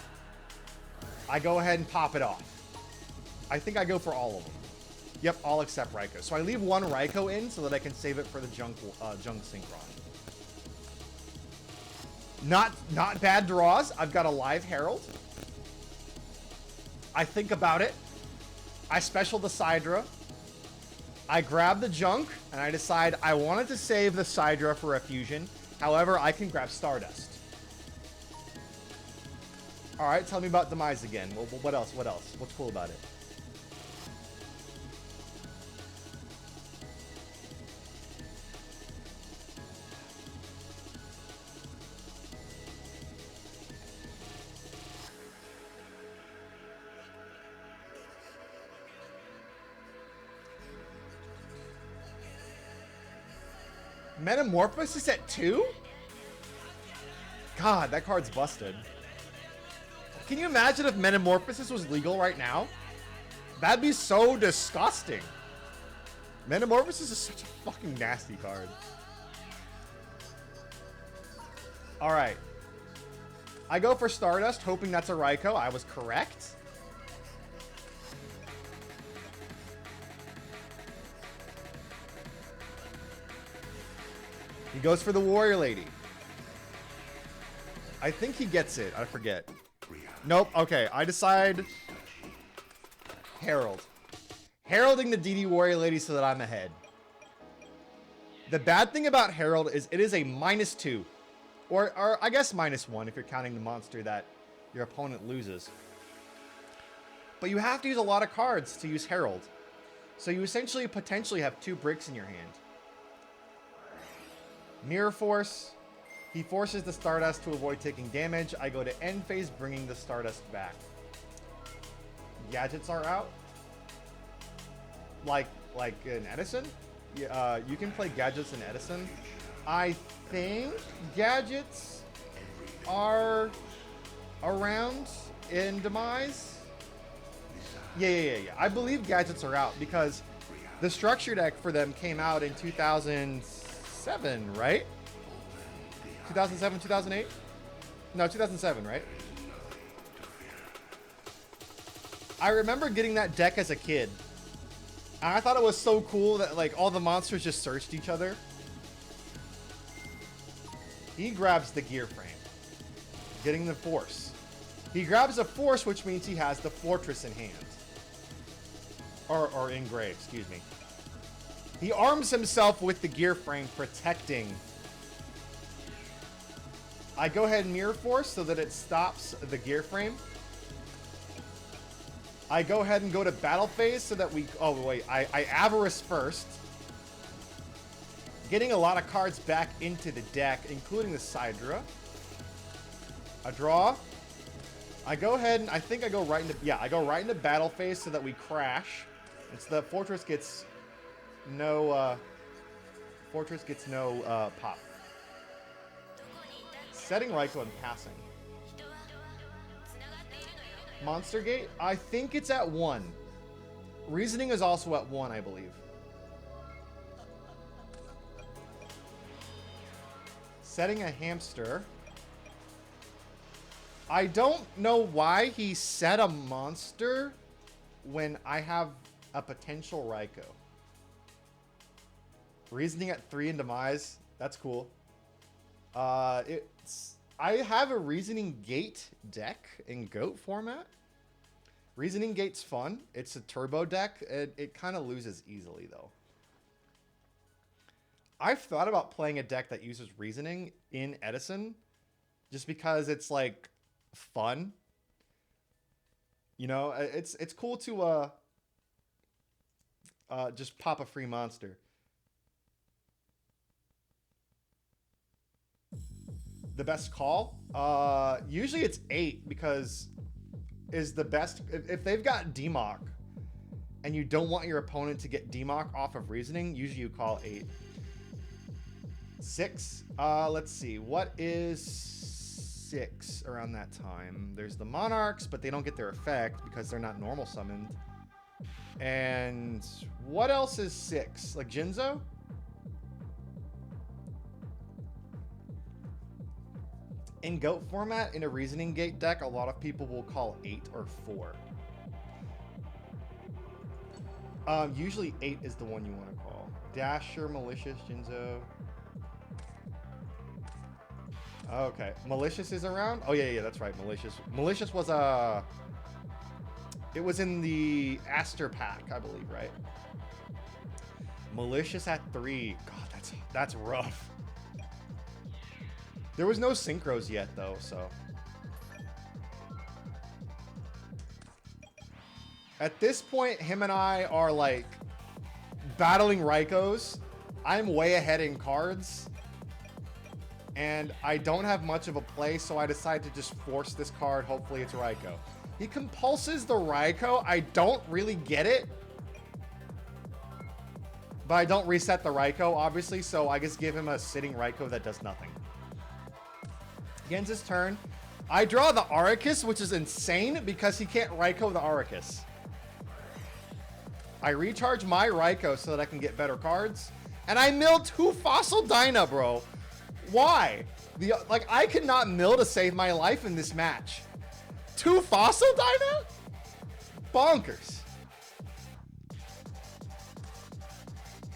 I go ahead and pop it off. I think I go for all of them. Yep, all except Raikou. So I leave one Raikou in so that I can save it for the junk Synchron. Not bad draws. I've got a Live Herald. I think about it. I special the Sidra. I grab the junk, and I decide I wanted to save the Sidra for a fusion. However, I can grab Stardust. All right, tell me about Demise again. What else? What's cool about it? Metamorphosis at 2? God, that card's busted. Can you imagine if Metamorphosis was legal right now? That'd be so disgusting. Metamorphosis is such a fucking nasty card. Alright. I go for Stardust, hoping that's a Raikou. I was correct. He goes for the Warrior Lady. I think he gets it. I forget. Nope. Okay. I decide Herald. Heralding the DD Warrior Lady so that I'm ahead. The bad thing about Herald is it is a -2. Or I guess -1 if you're counting the monster that your opponent loses. But you have to use a lot of cards to use Herald. So you essentially potentially have 2 bricks in your hand. Mirror Force. He forces the Stardust to avoid taking damage. I go to end phase, bringing the Stardust back. Gadgets are out. Like in Edison? You can play Gadgets in Edison. I think Gadgets are around in Demise. Yeah. I believe Gadgets are out because the structure deck for them came out in 2007, right? 2007, 2008? No, 2007, right? I remember getting that deck as a kid. And I thought it was so cool that like all the monsters just searched each other. He grabs the gear frame, getting the force. He grabs a force, which means he has the fortress in hand. Or engraved, excuse me. He arms himself with the gear frame, protecting. I go ahead and Mirror Force so that it stops the gear frame. I go ahead and go to battle phase so that we... Oh, wait. I Avarice first. Getting a lot of cards back into the deck, including the Sidra. A draw. I go ahead and I think I go right into... Yeah, I go right into battle phase so that we crash. It's the Fortress gets no... Fortress gets no pop. Setting Raikou and passing. Monster Gate? I think it's at 1. Reasoning is also at 1, I believe. Setting a Hamster. I don't know why he set a monster when I have a potential Raikou. Reasoning at 3 in Demise. That's cool. I have a Reasoning Gate deck in GOAT format. Reasoning Gate's fun. It's a turbo deck. It kind of loses easily, though. I've thought about playing a deck that uses Reasoning in Edison just because it's, like, fun. You know, it's cool to just pop a free monster. The best call? Usually it's 8 because is the best. If they've got DMOC and you don't want your opponent to get DMOC off of Reasoning, usually you call 8. 6? Let's see. What is 6 around that time? There's the Monarchs, but they don't get their effect because they're not normal summoned. And what else is 6? Like Jinzo? In GOAT format, in a Reasoning Gate deck, a lot of people will call 8 or 4. Usually 8 is the one you want to call. Dasher, Malicious, Jinzo. Okay, Malicious is around? Oh, yeah, that's right, Malicious. Malicious was it was in the Aster pack, I believe, right? Malicious at 3. God, that's rough. There was no synchros yet, though, so. At this point, him and I are, like, battling Raikous. I'm way ahead in cards. And I don't have much of a play, so I decide to just force this card. Hopefully it's Raikou. He compulses the Raikou. I don't really get it. But I don't reset the Raikou, obviously, so I just give him a sitting Raikou that does nothing. He ends his turn. I draw the Arceus, which is insane because he can't Raikou the Arceus. I recharge my Raikou so that I can get better cards. And I mill 2 Fossil Dyna, bro. Why? I could not mill to save my life in this match. 2 Fossil Dyna? Bonkers.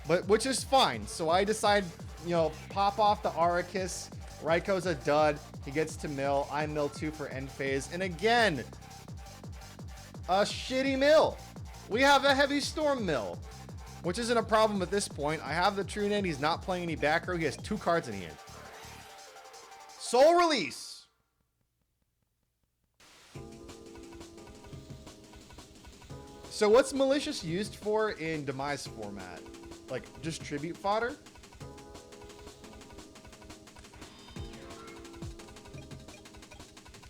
But which is fine. So I decide, you know, pop off the Arceus. Raikou's a dud. He gets to mill. I mill 2 for end phase. And again, a shitty mill. We have a Heavy Storm mill, which isn't a problem at this point. I have the True Name. He's not playing any back row. He has 2 cards in hand. Soul Release. So what's Malicious used for in Demise format? Like, just tribute fodder?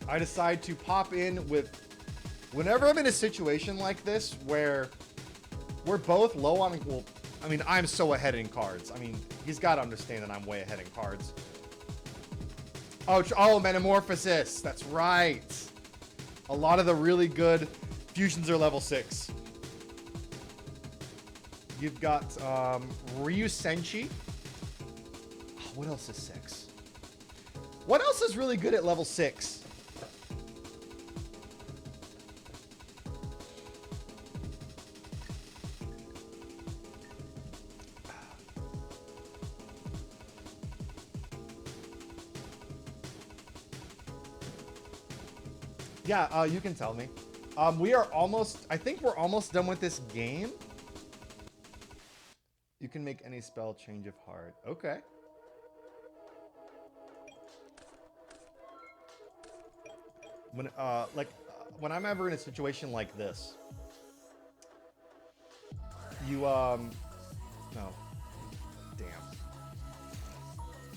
I decide to pop in with... Whenever I'm in a situation like this where we're both low on... Well, I mean, I'm so ahead in cards. I mean, he's got to understand that I'm way ahead in cards. Oh, Metamorphosis. That's right. A lot of the really good fusions are level 6. You've got Ryu Senshi. Oh, what else is 6? What else is really good at level 6? Yeah, you can tell me. We are almost... I think we're almost done with this game. You can make any spell change of heart. Okay. When I'm ever in a situation like this, you no, damn.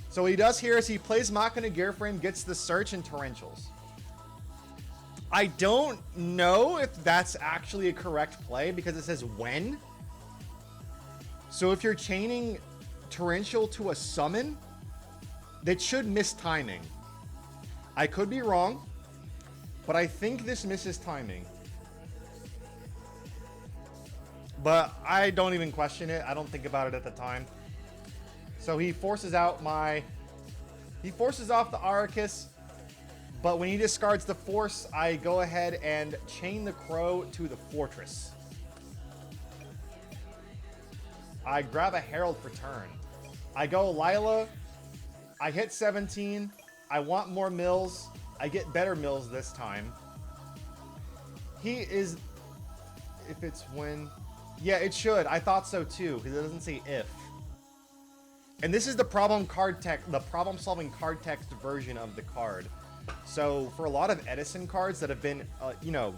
So what he does here is he plays Machina Gearframe, gets the Search and Torrentials. I don't know if that's actually a correct play because it says when. So if you're chaining Torrential to a summon, that should miss timing. I could be wrong, but I think this misses timing. But I don't even question it. I don't think about it at the time. So he forces out he forces off the Arceus, but when he discards the Force, I go ahead and chain the Crow to the Fortress. I grab a Herald for turn. I go Lila. I hit 17. I want more mills. I get better mills this time. He is... If it's when... Yeah, it should. I thought so too, because it doesn't say if. And this is the problem-solving card text version of the card. So for a lot of Edison cards that have been, you know,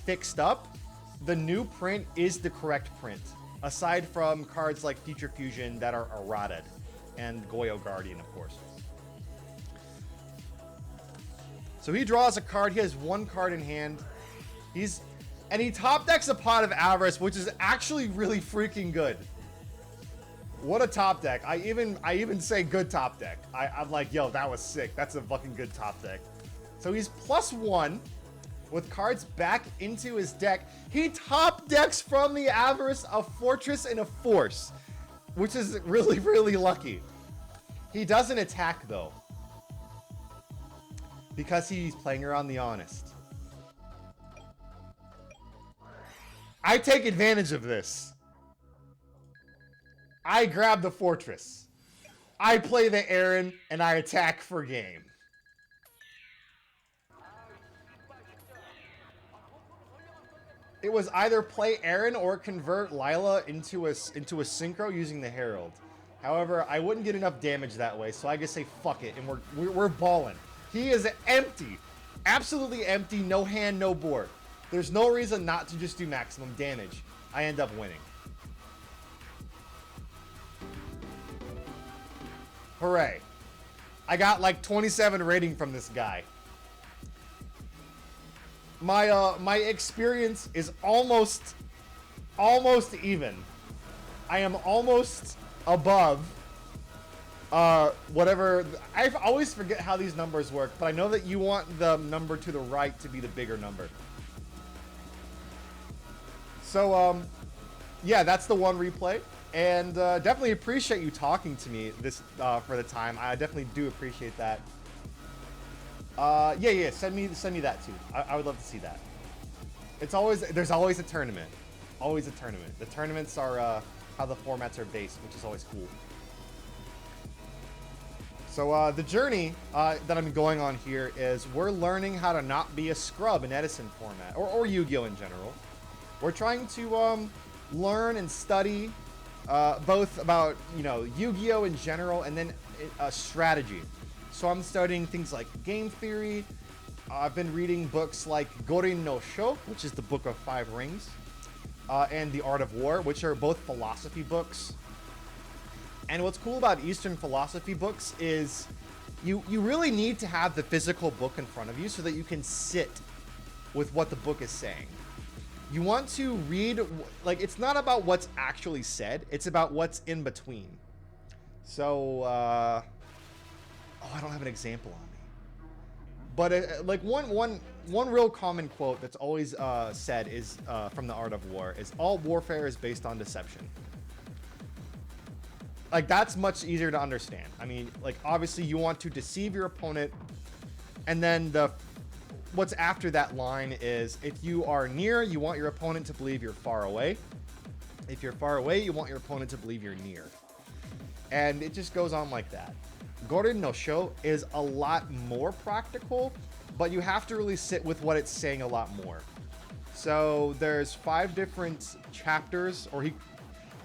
fixed up, the new print is the correct print. Aside from cards like Future Fusion that are errated, and Goyo Guardian, of course. So he draws a card. He has 1 card in hand. And he top decks a Pot of Avarice, which is actually really freaking good. What a top deck. I even say good top deck. I'm like, yo, that was sick. That's a fucking good top deck. So he's +1 with cards back into his deck. He top decks from the Avarice a Fortress and a Force, which is really, really lucky. He doesn't attack, though, because he's playing around the Honest. I take advantage of this. I grab the Fortress. I play the Aaron, and I attack for game. It was either play Aaron or convert Lila into a synchro using the Herald. However, I wouldn't get enough damage that way, so I just say fuck it, and we're balling. He is empty, absolutely empty, no hand, no board. There's no reason not to just do maximum damage. I end up winning. Hooray! I got like 27 rating from this guy. My experience is almost even. I am almost above whatever. I always forget how these numbers work, but I know that you want the number to the right to be the bigger number. So, yeah, that's the one replay. And definitely appreciate you talking to me this for the time. I definitely do appreciate that. Yeah, send me that too. I would love to see that. There's always a tournament. Always a tournament. The tournaments are how the formats are based, which is always cool. So the journey that I'm going on here is we're learning how to not be a scrub in EDISON format, or Yu-Gi-Oh! In general. We're trying to learn and study both about, Yu-Gi-Oh! In general, and then strategy. So I'm studying things like game theory. I've been reading books like Gorin no Sho, which is the Book of Five Rings, and The Art of War, which are both philosophy books. And what's cool about Eastern philosophy books is you really need to have the physical book in front of you so that you can sit with what the book is saying. You want to read, like, it's not about what's actually said, it's about what's in between. So, I don't have an example on me. But like one real common quote that's always said is from The Art of War is all warfare is based on deception. Like, that's much easier to understand. I mean, like, obviously you want to deceive your opponent, and then what's after that line is if you are near, you want your opponent to believe you're far away. If you're far away, you want your opponent to believe you're near. And it just goes on like that. Gorin no Sho is a lot more practical, but you have to really sit with what it's saying a lot more. So there's 5 different chapters, or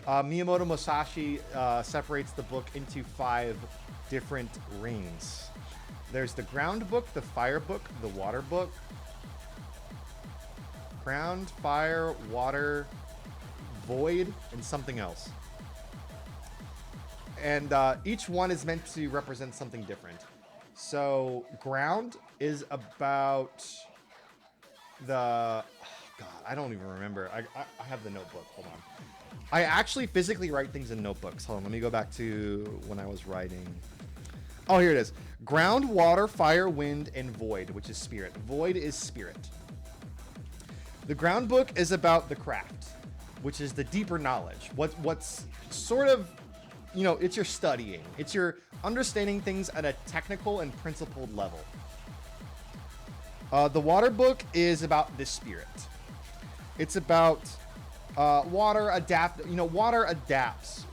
Miyamoto Musashi separates the book into 5 different rings. There's the ground book, the fire book, the water book. Ground, fire, water, void, and something else. And each one is meant to represent something different. So ground is about the... God, I don't even remember. I have the notebook. Hold on. I actually physically write things in notebooks. Hold on, let me go back to when I was writing. Oh, here it is. Ground, water, fire, wind, and void, which is spirit. Void is spirit. The ground book is about the craft, which is the deeper knowledge. What's sort of, it's your studying. It's your understanding things at a technical and principled level. The water book is about the spirit. It's about water adapts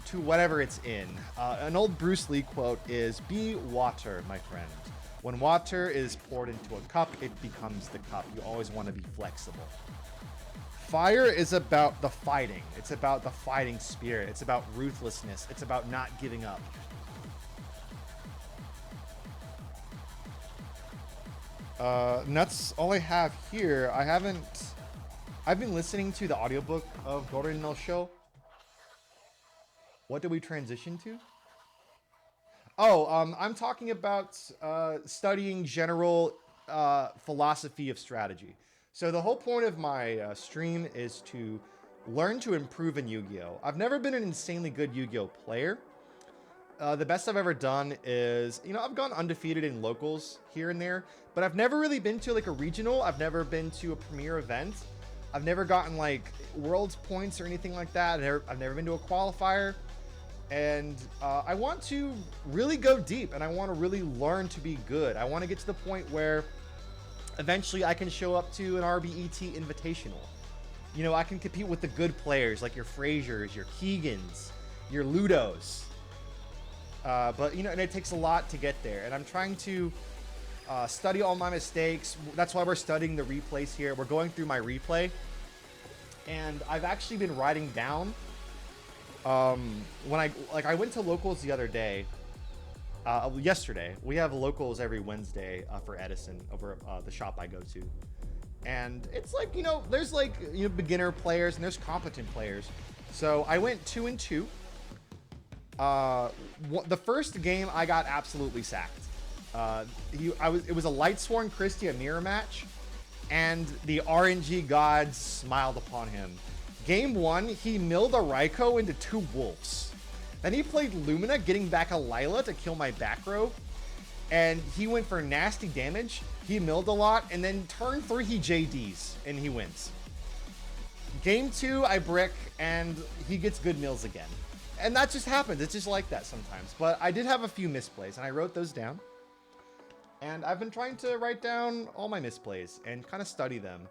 to whatever it's in. An old Bruce Lee quote is, "Be water, my friend. When water is poured into a cup, it becomes the cup." You always want to be flexible. Fire is about the fighting. It's about the fighting spirit. It's about ruthlessness. It's about not giving up. And that's all I have here. I've been listening to the audiobook of Gorin no Sho. What did we transition to? Oh, I'm talking about studying general philosophy of strategy. So the whole point of my stream is to learn to improve in Yu-Gi-Oh! I've never been an insanely good Yu-Gi-Oh! Player. The best I've ever done is, I've gone undefeated in locals here and there, but I've never really been to like a regional. I've never been to a premier event. I've never gotten like world's points or anything like that. I've never been to a qualifier. And I want to really go deep, and I want to really learn to be good. I want to get to the point where eventually I can show up to an RBET Invitational. I can compete with the good players like your Fraziers, your Keegans, your Ludos. But, and it takes a lot to get there. And I'm trying to study all my mistakes. That's why we're studying the replays here. We're going through my replay. And I've actually been writing down when I went to locals the other day, yesterday. We have locals every Wednesday for EDISON over the shop I go to. And it's like, there's like, beginner players and there's competent players. So I went 2-2. The first game I got absolutely sacked. It was a Lightsworn Christia mirror match, and the RNG gods smiled upon him. Game 1, he milled a Raikou into 2 wolves. Then he played Lumina, getting back a Lila to kill my back row. And he went for nasty damage. He milled a lot, and then turn 3 he JDs, and he wins. Game 2, I brick, and he gets good mills again. And that just happens. It's just like that sometimes. But I did have a few misplays, and I wrote those down. And I've been trying to write down all my misplays and kind of study them.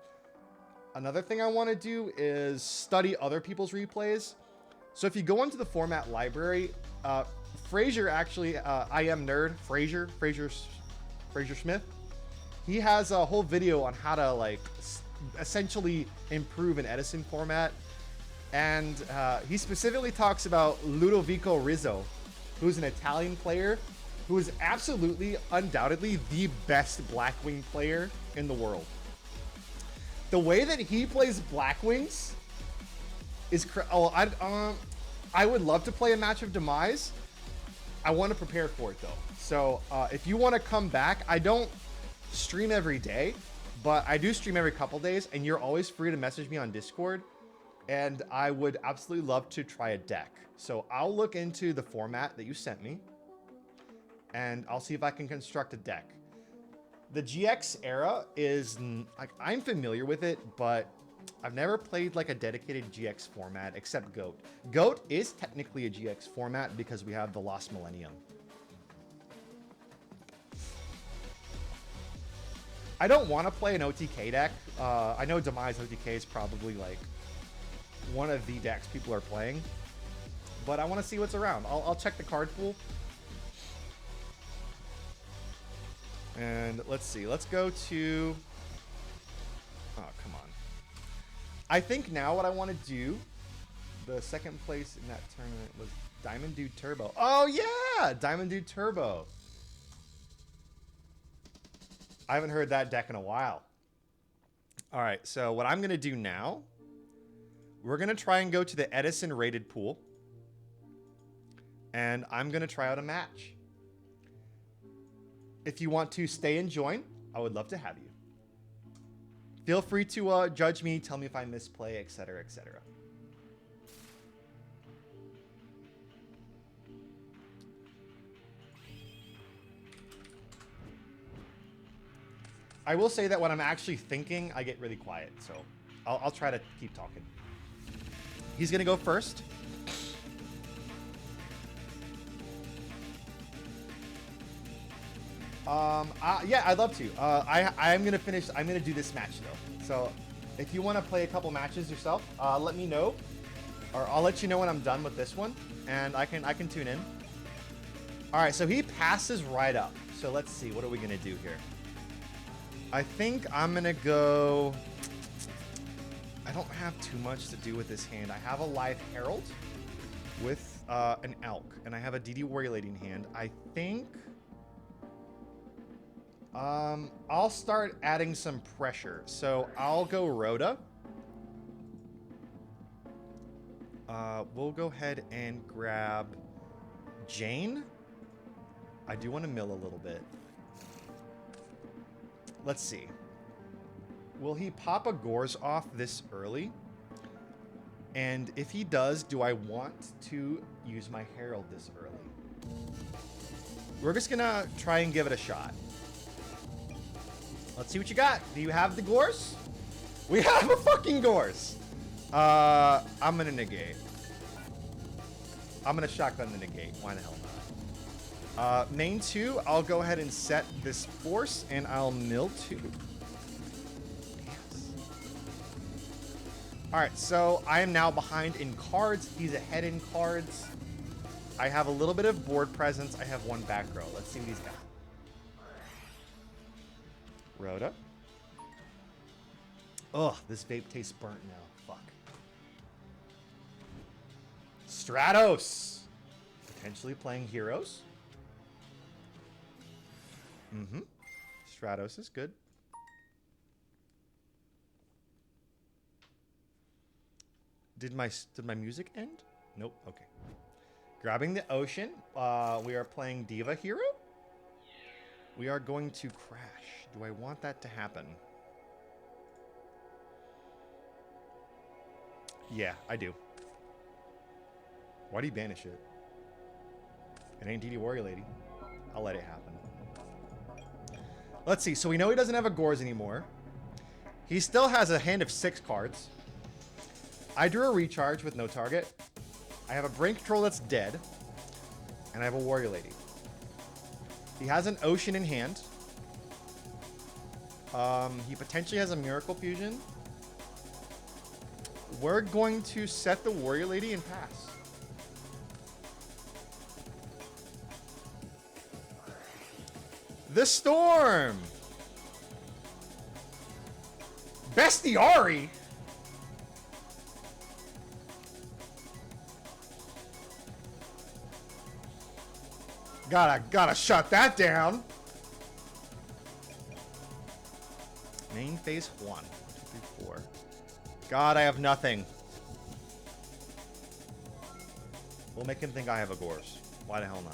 Another thing I want to do is study other people's replays. So if you go into the format library, Fraser actually, I am nerd, Fraser Smith. He has a whole video on how to like essentially improve an EDISON format. And he specifically talks about Ludovico Rizzo, who's an Italian player who is absolutely, undoubtedly, the best Blackwing player in the world. The way that he plays Blackwings is I would love to play a match of Demise. I want to prepare for it, though. So if you want to come back, I don't stream every day, but I do stream every couple days, and you're always free to message me on Discord, and I would absolutely love to try a deck. So I'll look into the format that you sent me, and I'll see if I can construct a deck. The GX era is, like, I'm familiar with it, but I've never played like a dedicated GX format except GOAT. GOAT is technically a GX format because we have the Lost Millennium. I don't want to play an OTK deck. I know Demise OTK is probably like one of the decks people are playing, but I want to see what's around. I'll check the card pool. And let's see. Let's go to... Oh, come on. I think now what I want to do, the second place in that tournament was Diamond Dude Turbo. Oh, yeah! Diamond Dude Turbo. I haven't heard that deck in a while. All right, so what I'm going to do now, we're going to try and go to the EDISON rated pool. And I'm going to try out a match. If you want to stay and join, I would love to have you. Feel free to judge me, tell me if I misplay, etc., etc. I will say that when I'm actually thinking, I get really quiet, so I'll try to keep talking. He's going to go first. Yeah, I'd love to. I'm gonna finish. I'm gonna do this match though. So, if you want to play a couple matches yourself, let me know, or I'll let you know when I'm done with this one, and I can tune in. All right, so he passes right up. So let's see, what are we gonna do here? I think I'm gonna go. I don't have too much to do with this hand. I have a live Herald with an Elk, and I have a DD Warrior Lady in hand. I think. I'll start adding some pressure. So I'll go Rhoda. We'll go ahead and grab Jane. I do want to mill a little bit. Let's see. Will he pop a Gores off this early? And if he does, do I want to use my Herald this early? We're just gonna try and give it a shot. Let's see what you got. Do you have the Gores? We have a fucking Gores. I'm gonna negate. I'm gonna shotgun the negate. Why the hell not? Main 2, I'll go ahead and set this force, and I'll mill 2. Yes. All right, so I am now behind in cards. He's ahead in cards. I have a little bit of board presence. I have one back row. Let's see what he's got. Rhoda. Ugh, this vape tastes burnt now. Fuck. Stratos. Potentially playing heroes. Mm-hmm. Stratos is good. Did my music end? Nope. Okay. Grabbing the ocean. We are playing Diva Hero. We are going to crash. Do I want that to happen? Yeah, I do. Why do you banish it? It ain't DD Warrior Lady. I'll let it happen. Let's see. So we know he doesn't have a Gores anymore. He still has a hand of 6 cards. I drew a recharge with no target. I have a Brain Control that's dead. And I have a Warrior Lady. He has an Ocean in hand. He potentially has a Miracle Fusion. We're going to set the Warrior Lady and pass. The Storm! Bestiari! Gotta shut that down. Main phase 1. 1, 2, 3, 4. God, I have nothing. We'll make him think I have a Gores. Why the hell not?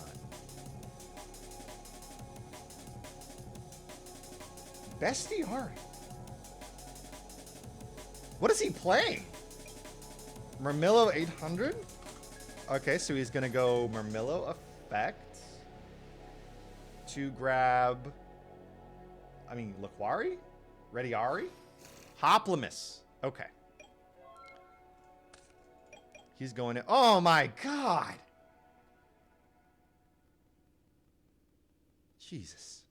Bestiari. What is he playing? Murmillo 800? Okay, so he's gonna go Murmillo effect to grab, I mean, Laquari? Rediari? Hoplimus. Okay. He's going to, oh my god! Jesus.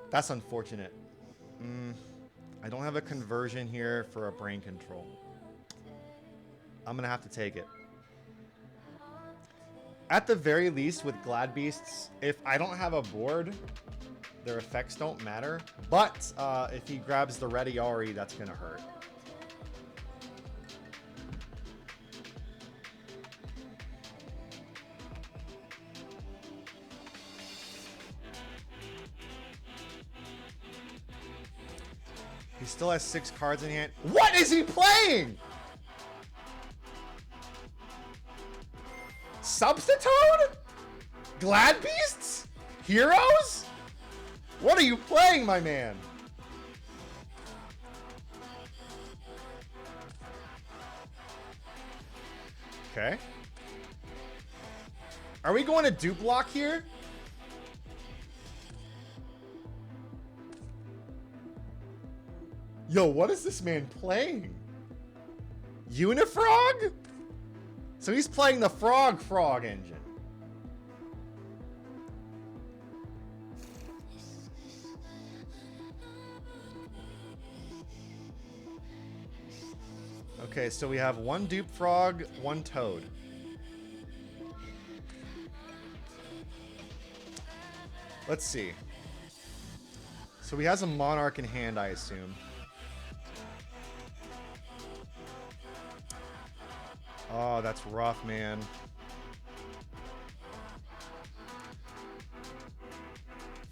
That's unfortunate. I don't have a conversion here for a Brain Control. I'm gonna have to take it. At the very least, with Glad Beasts, if I don't have a board, their effects don't matter. But if he grabs the Rediari, that's gonna hurt. He still has 6 cards in hand. What is he playing? Substitute? Glad Beasts? Heroes? What are you playing, my man? Okay. Are we going to dupe block here? Yo, what is this man playing? Unifrog? So he's playing the Frog engine. Okay, so we have 1 dupe frog, 1 toad. Let's see. So he has a monarch in hand, I assume. Oh, that's rough, man.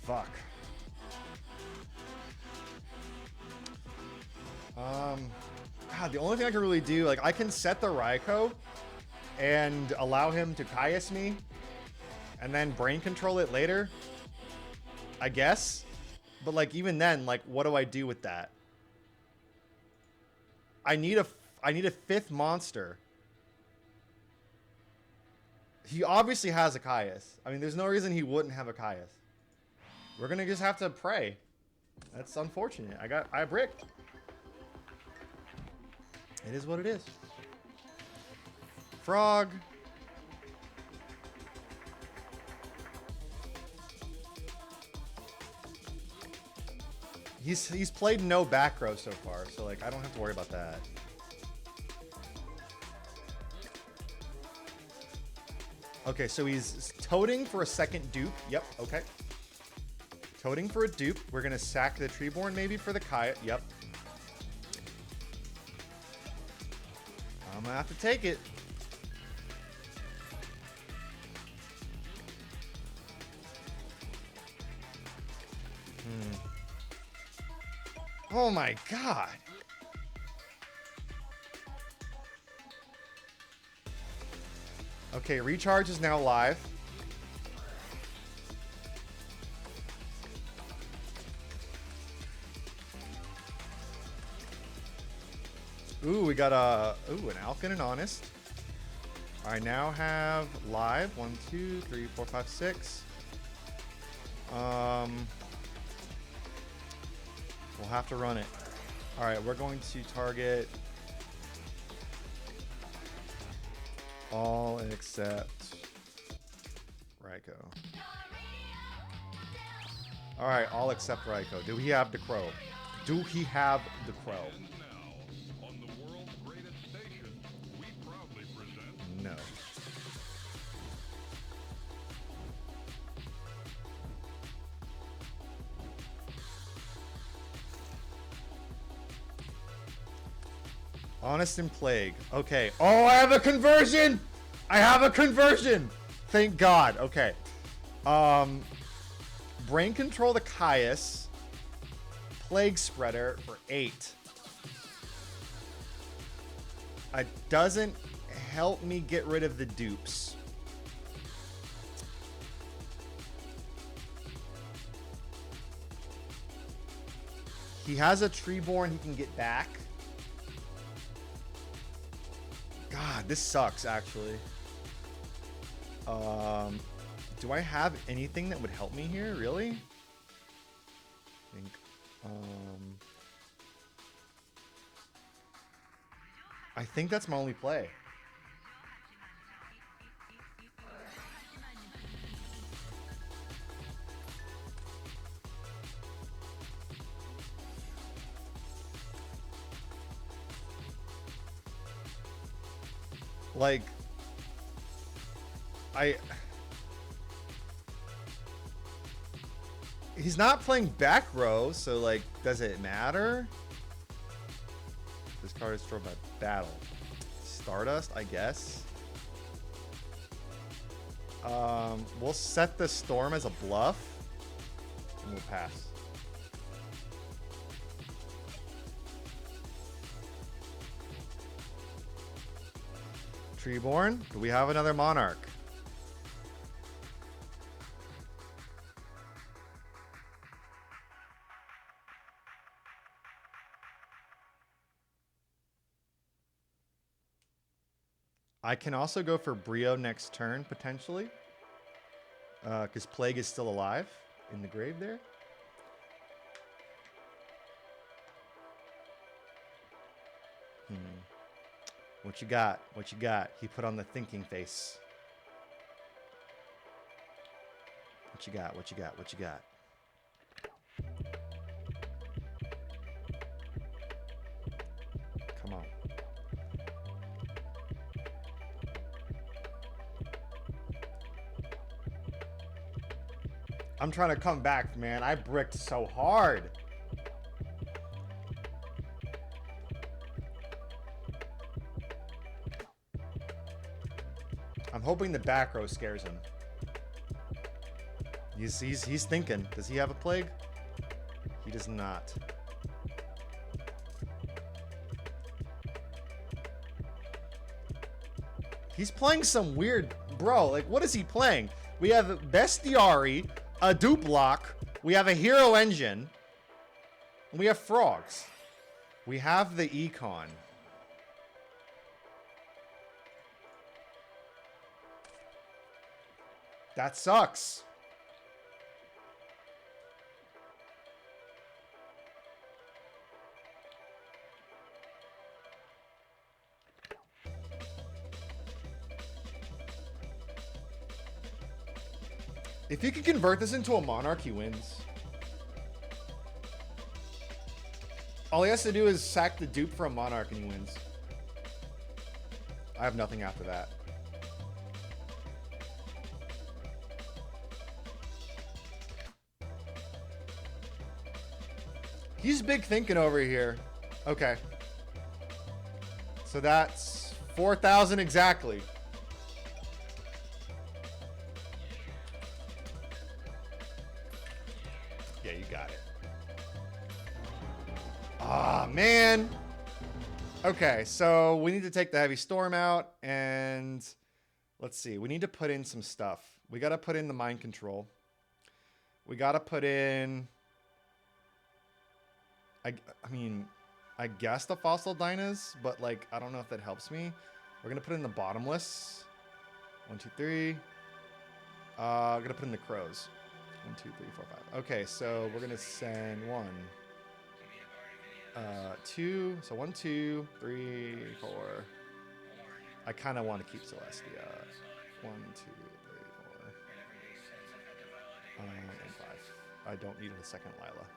Fuck. God, the only thing I can really do, like, I can set the Raikou and allow him to Caius me and then Brain Control it later, I guess. But, like, even then, like, what do I do with that? I need a 5th monster. He obviously has a Caius. I mean, there's no reason he wouldn't have a Caius. We're gonna just have to pray. That's unfortunate. I bricked. It is what it is. Frog. He's played no back row so far, so like I don't have to worry about that. Okay, so he's toting for a 2nd dupe. Yep, okay. Toting for a dupe. We're gonna sack the Treeborn maybe for the Kaya. Yep. I'm gonna have to take it. Oh my god. Okay, recharge is now live. Ooh, we got an Alkin and Honest. I now have live 1, 2, 3, 4, 5, 6. We'll have to run it. All right, we're going to target all except Raikou. All right, all except Raikou. Do he have the Crow? Do he have the Crow? No. Honest and Plague. Okay. Oh, I have a conversion! I have a conversion! Thank God. Okay. Brain Control the Caius. Plague Spreader for 8. It doesn't help me get rid of the dupes. He has a Treeborn he can get back. God, this sucks, actually. Do I have anything that would help me here, really? I think that's my only play. Like, he's not playing back row, so like, does it matter? This card is destroyed by battle. Stardust, I guess. We'll set the storm as a bluff, and we'll pass. Treeborn, do we have another Monarch? I can also go for Brio next turn, potentially. Because Plague is still alive in the grave there. What you got? What you got? He put on the thinking face. What you got? What you got? What you got? Come on. I'm trying to come back, man. I bricked so hard. I'm hoping the back row scares him. He's thinking. Does he have a plague? He does not. He's playing some weird... Bro, like, what is he playing? We have Bestiari, a Duplock, we have a Hero Engine, and we have Frogs. We have the Econ. That sucks. If you can convert this into a Monarch, he wins. All he has to do is sack the dupe for a Monarch and he wins. I have nothing after that. He's big thinking over here. Okay. So that's 4,000 exactly. Yeah, you got it. Ah, man. Okay, so we need to take the heavy storm out and let's see. We need to put in some stuff. We got to put in the mind control. We got to put in... I I guess the Fossil Dynas, but like, I don't know if that helps me. We're gonna put in the Bottomless. 1, 2, 3. I'm gonna put in the Crows. 1, 2, 3, 4, 5. Okay, so we're gonna send 1, 2. So 1, 2, 3, 4. I kind of want to keep Celestia. 1, 2, 3, 4. And 5. I don't need a second Lila.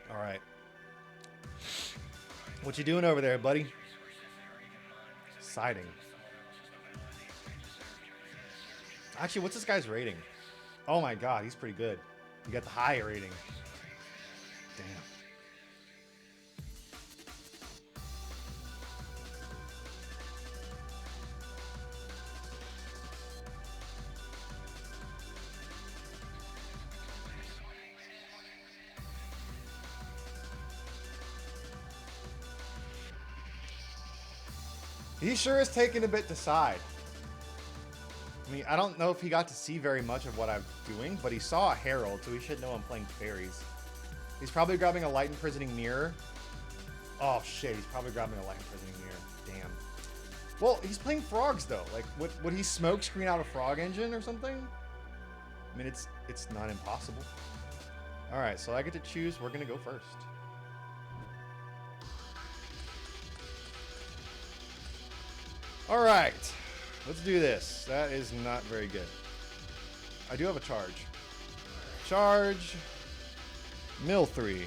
All right. What you doing over there, buddy? Siding. Actually, what's this guy's rating? Oh my god, he's pretty good. You got the high rating. Damn. He sure is taking a bit to side. I mean, I don't know if he got to see very much of what I'm doing, but he saw a Herald, so he should know I'm playing fairies. He's probably grabbing a Light Imprisoning Mirror. Oh shit, he's probably grabbing a Light Imprisoning Mirror. Damn. Well, he's playing frogs though. Like, would he smoke screen out a frog engine or something? I mean, it's not impossible. All right, so I get to choose. We're gonna go first. All right, let's do this. That is not very good. I do have a charge. Charge. Mill 3.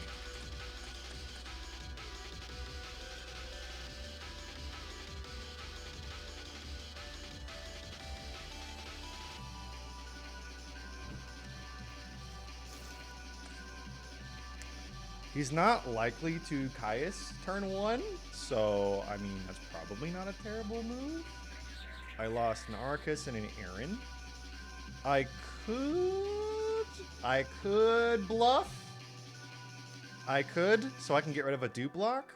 He's not likely to Caius turn 1, so, I mean, that's probably not a terrible move. I lost an Arcus and an Aaron. I could bluff. I could, so I can get rid of a dupe block.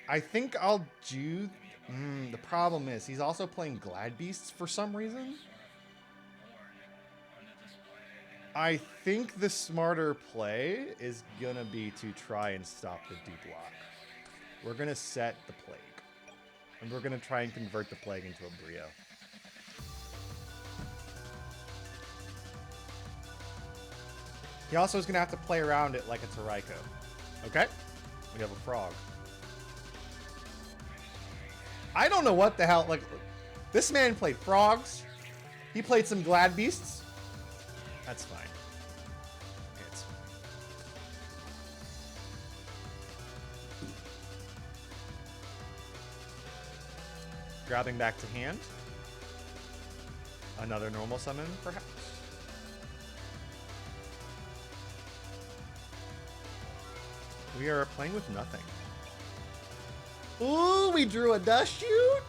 I think I'll do... the problem is, he's also playing Glad Beasts for some reason. I think the smarter play is gonna be to try and stop the dupe block. We're gonna set the Plague. And we're gonna try and convert the Plague into a Brio. He also is gonna have to play around it like it's a Raikou. Okay? We have a frog. I don't know what the hell, like, this man played frogs. He played some Glad Beasts. That's fine. It's fine. Grabbing back to hand. Another normal summon, perhaps. We are playing with nothing. Ooh, we drew a dust shoot.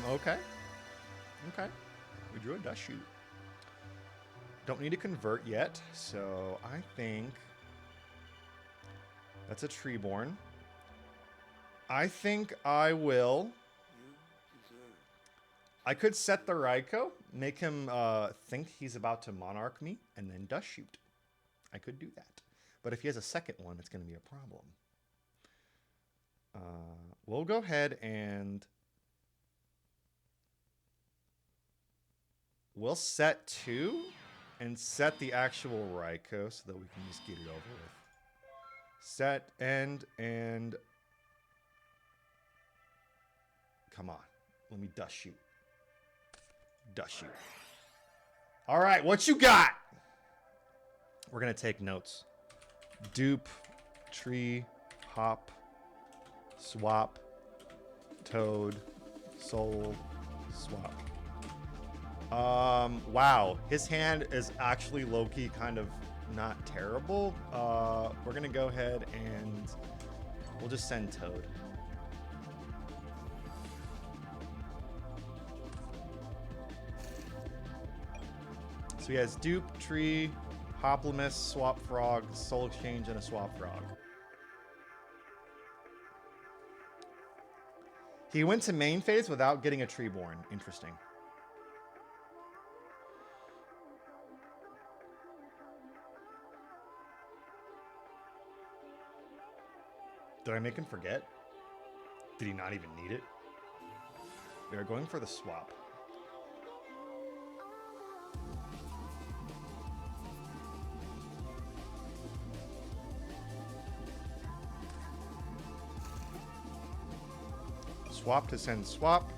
Okay. Okay. We drew a dust shoot. Don't need to convert yet, so I think that's a Treeborn. I think I will. I could set the Raikou, make him think he's about to Monarch me, and then dust shoot. I could do that. But if he has a second one, it's going to be a problem. We'll go ahead and we'll set 2 and set the actual Raikou so that we can just get it over with. Set, end, and come on. Let me dust shoot. Dust shoot. All right, what you got? We're going to take notes. Dupe, tree, hop, swap, toad, soul, swap. Wow, his hand is actually low-key kind of not terrible. We're gonna go ahead and we'll just send Toad. So he has dupe, tree, Hoplimus, swap frog, soul exchange, and a swap frog. He went to main phase without getting a Treeborn. Interesting. Did I make him forget? Did he not even need it? We are going for the swap. Swap to send swap.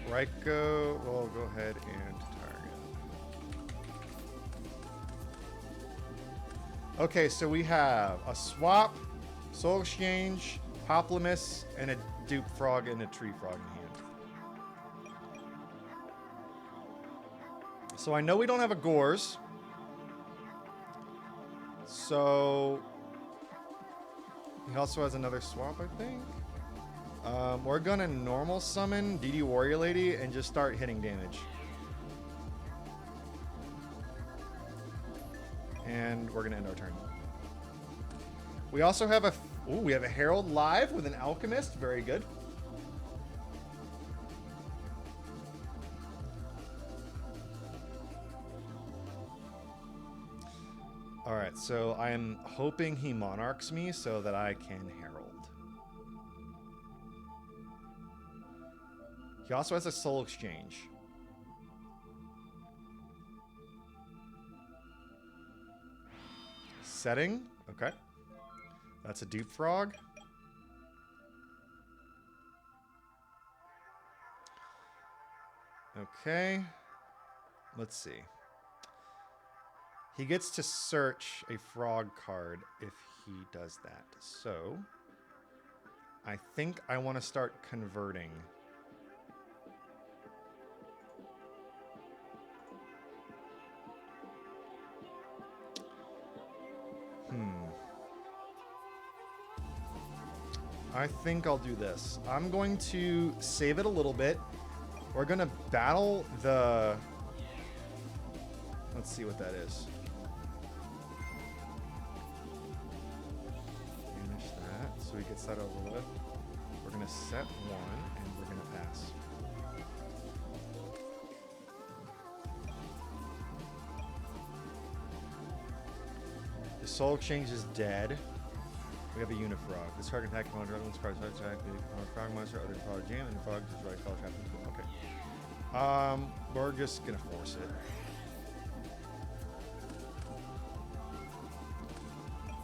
Raiko will go ahead and target. Okay, so we have a swap, soul exchange, Hoplimus, and a dupe frog and a tree frog in hand. So I know we don't have a Gores. So he also has another swap, I think. We're gonna normal summon DD Warrior Lady and just start hitting damage. And we're gonna end our turn. We also have a we have a Herald live with an Alchemist. Very good. All right, so I'm hoping he Monarchs me so that I can Herald. He also has a soul exchange. Setting. Okay. That's a dupe frog. Okay. Let's see. He gets to search a frog card if he does that. So I think I want to start converting. I think I'll do this. I'm going to save it a little bit. We're going to battle the... Let's see what that is. Finish that. So he gets that over with. We're going to set one, and we're going to pass. The soul exchange is dead. We have a Unifrog. This card can attack one drug, this card attack frog monster, other frog jam, and the frog just right color happens. Okay. We're just gonna force it.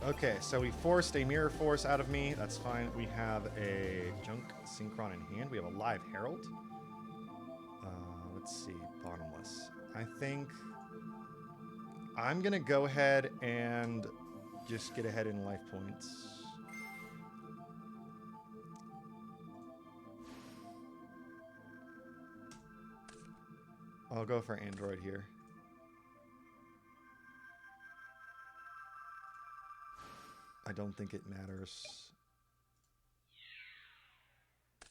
Okay, so we forced a Mirror Force out of me. That's fine. We have a Junk Synchron in hand. We have a live Herald. Let's see. Bottomless. I think I'm gonna go ahead and just get ahead in life points. I'll go for Android here. I don't think it matters.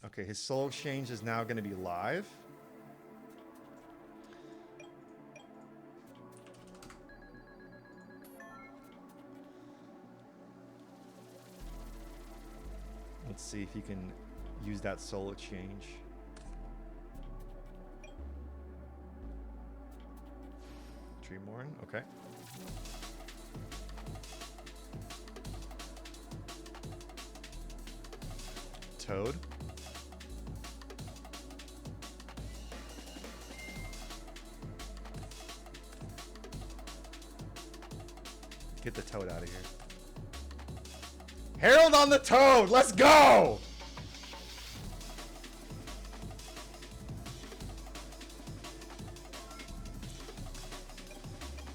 Okay, his soul exchange is now going to be live. Let's see if he can use that soul exchange. Treeborn, okay. Toad. Get the Toad out of here. Herald on the Toad! Let's go!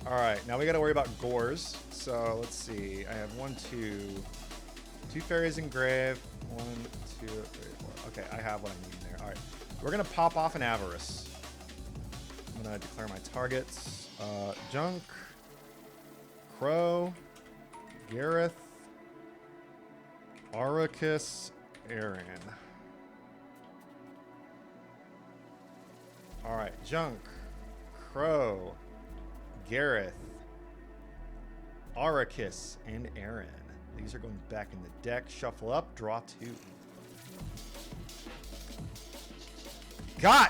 Alright, now we gotta worry about Gores. So, let's see. I have two fairies in grave. 1, 2, 3, 4. Okay, I have what I need there. Alright. We're gonna pop off an Avarice. I'm gonna declare my targets. Junk. Crow. Gareth. Arrakis. Aaron. Alright, Junk. Crow. Gareth, Arrakis, and Aaron. These are going back in the deck. Shuffle up, draw 2. God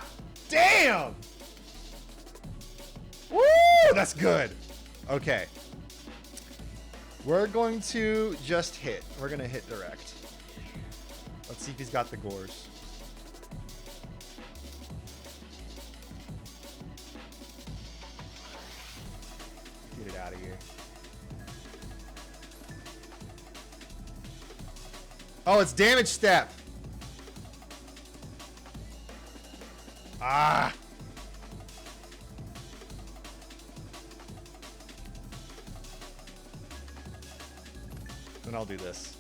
damn! Woo! That's good. Okay. We're going to just hit. We're going to hit direct. Let's see if he's got the gores. Get it out of here. Oh, it's damage step. Ah. Then I'll do this.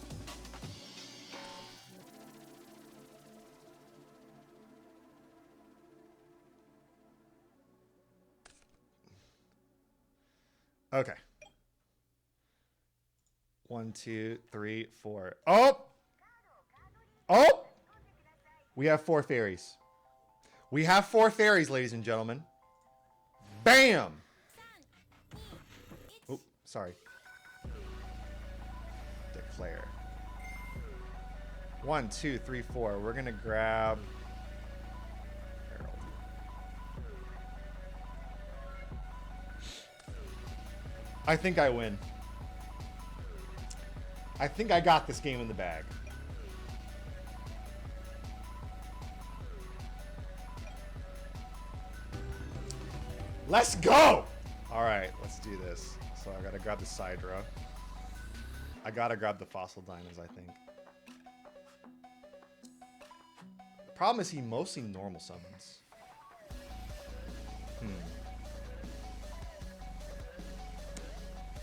Okay. 1, 2, 3, 4. Oh! Oh! We have 4 fairies. We have 4 fairies, ladies and gentlemen. Bam! Oh, sorry. Declare. 1, 2, 3, 4. We're gonna grab Herald. I think I win. I think I got this game in the bag. Let's go! Alright, let's do this. So I gotta grab the Sidra. I gotta grab the Fossil Diamonds, I think. The problem is he mostly normal summons.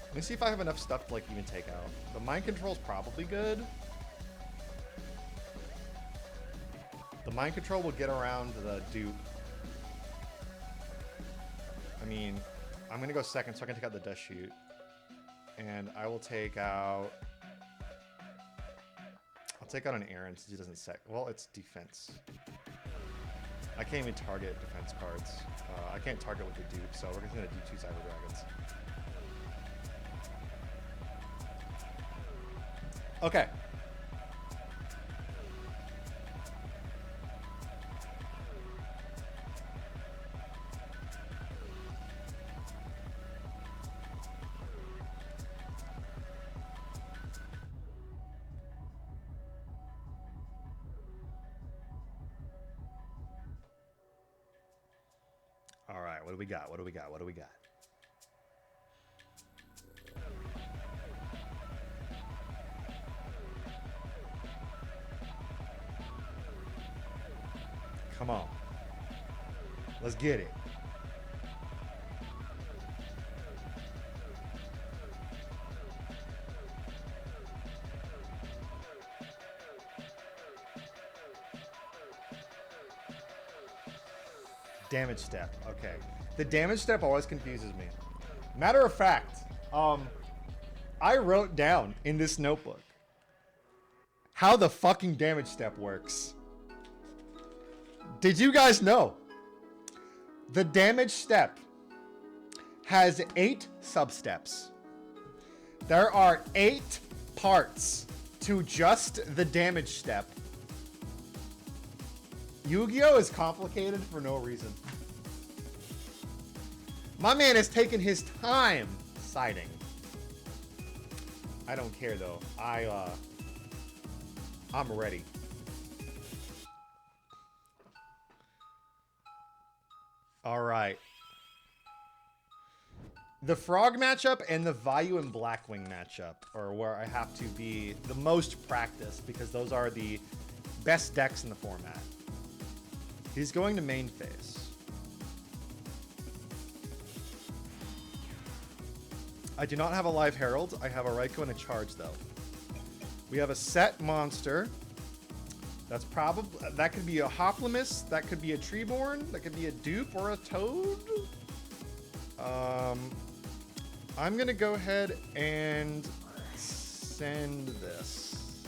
Let me see if I have enough stuff to like even take out. The mind control's probably good. The mind control will get around the dupe. I mean, I'm gonna go second so I can take out the Dust Shoot. And I will take out... I'll take out an Aaron since he doesn't set... Well, it's defense. I can't even target defense cards. I can't target with the dupe, so we're just gonna do 2 Cyber Dragons. Okay. All right, what do we got? What do we got? What do we got? Come on. Let's get it. Damage step. Okay. The damage step always confuses me. Matter of fact, I wrote down in this notebook how the fucking damage step works. Did you guys know? The damage step has 8 sub-steps. There are 8 parts to just the damage step. Yu-Gi-Oh! Is complicated for no reason. My man has taken his time siding. I don't care though. I'm ready. All right. The Frog matchup and the Vayu and Blackwing matchup are where I have to be the most practiced because those are the best decks in the format. He's going to main phase. I do not have a live Herald. I have a Raikou and a Charge though. We have a set monster. That's probably, that could be a Hoplimus, that could be a Treeborn, that could be a Dupe or a Toad. I'm gonna go ahead and send this.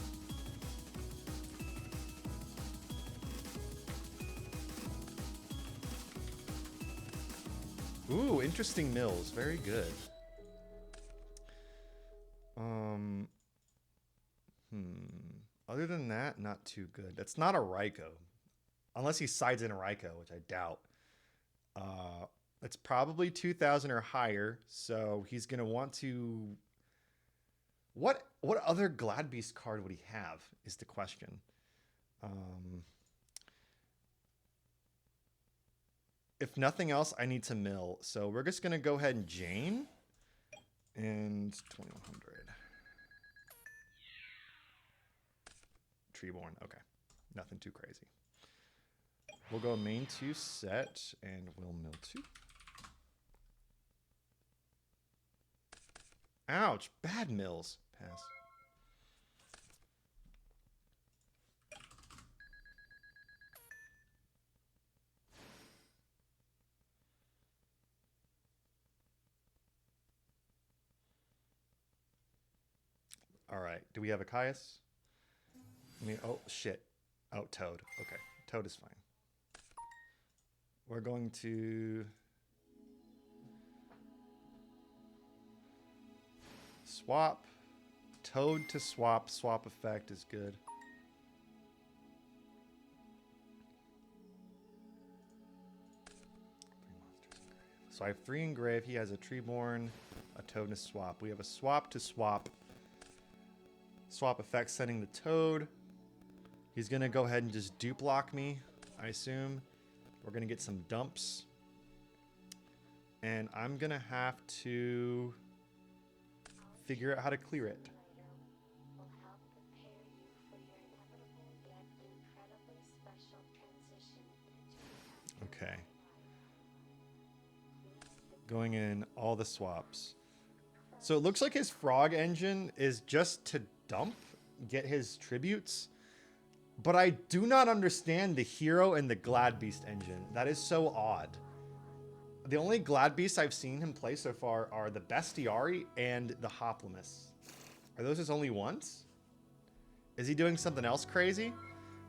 Ooh, interesting mills, very good. Other than that, not too good. That's not a Raikou. Unless he sides in a Raikou, which I doubt. It's probably 2,000 or higher, so he's going to want to... What What other Gladbeast card would he have is the question. If nothing else, I need to mill. So we're just going to go ahead and Jane. And 2100. Treeborn. Okay. Nothing too crazy. We'll go main 2 set and we'll mill 2. Ouch. Bad mills. Pass. All right. Do we have a Caius? I mean, oh, shit. Oh, Toad. Okay. Toad is fine. We're going to swap. Toad to swap. Swap effect is good. So I have 3 engrave. He has a Treeborn, a Toad, and a swap. We have a swap to swap. Swap effect sending the Toad. He's going to go ahead and just dupe lock me, I assume. We're going to get some dumps. And I'm going to have to figure out how to clear it. Okay. Going in all the swaps. So it looks like his frog engine is just to dump, get his tributes. But I do not understand the hero and the Gladbeast engine. That is so odd. The only Gladbeasts I've seen him play so far are the Bestiari and the Hoplimus. Are those his only ones? Is he doing something else crazy?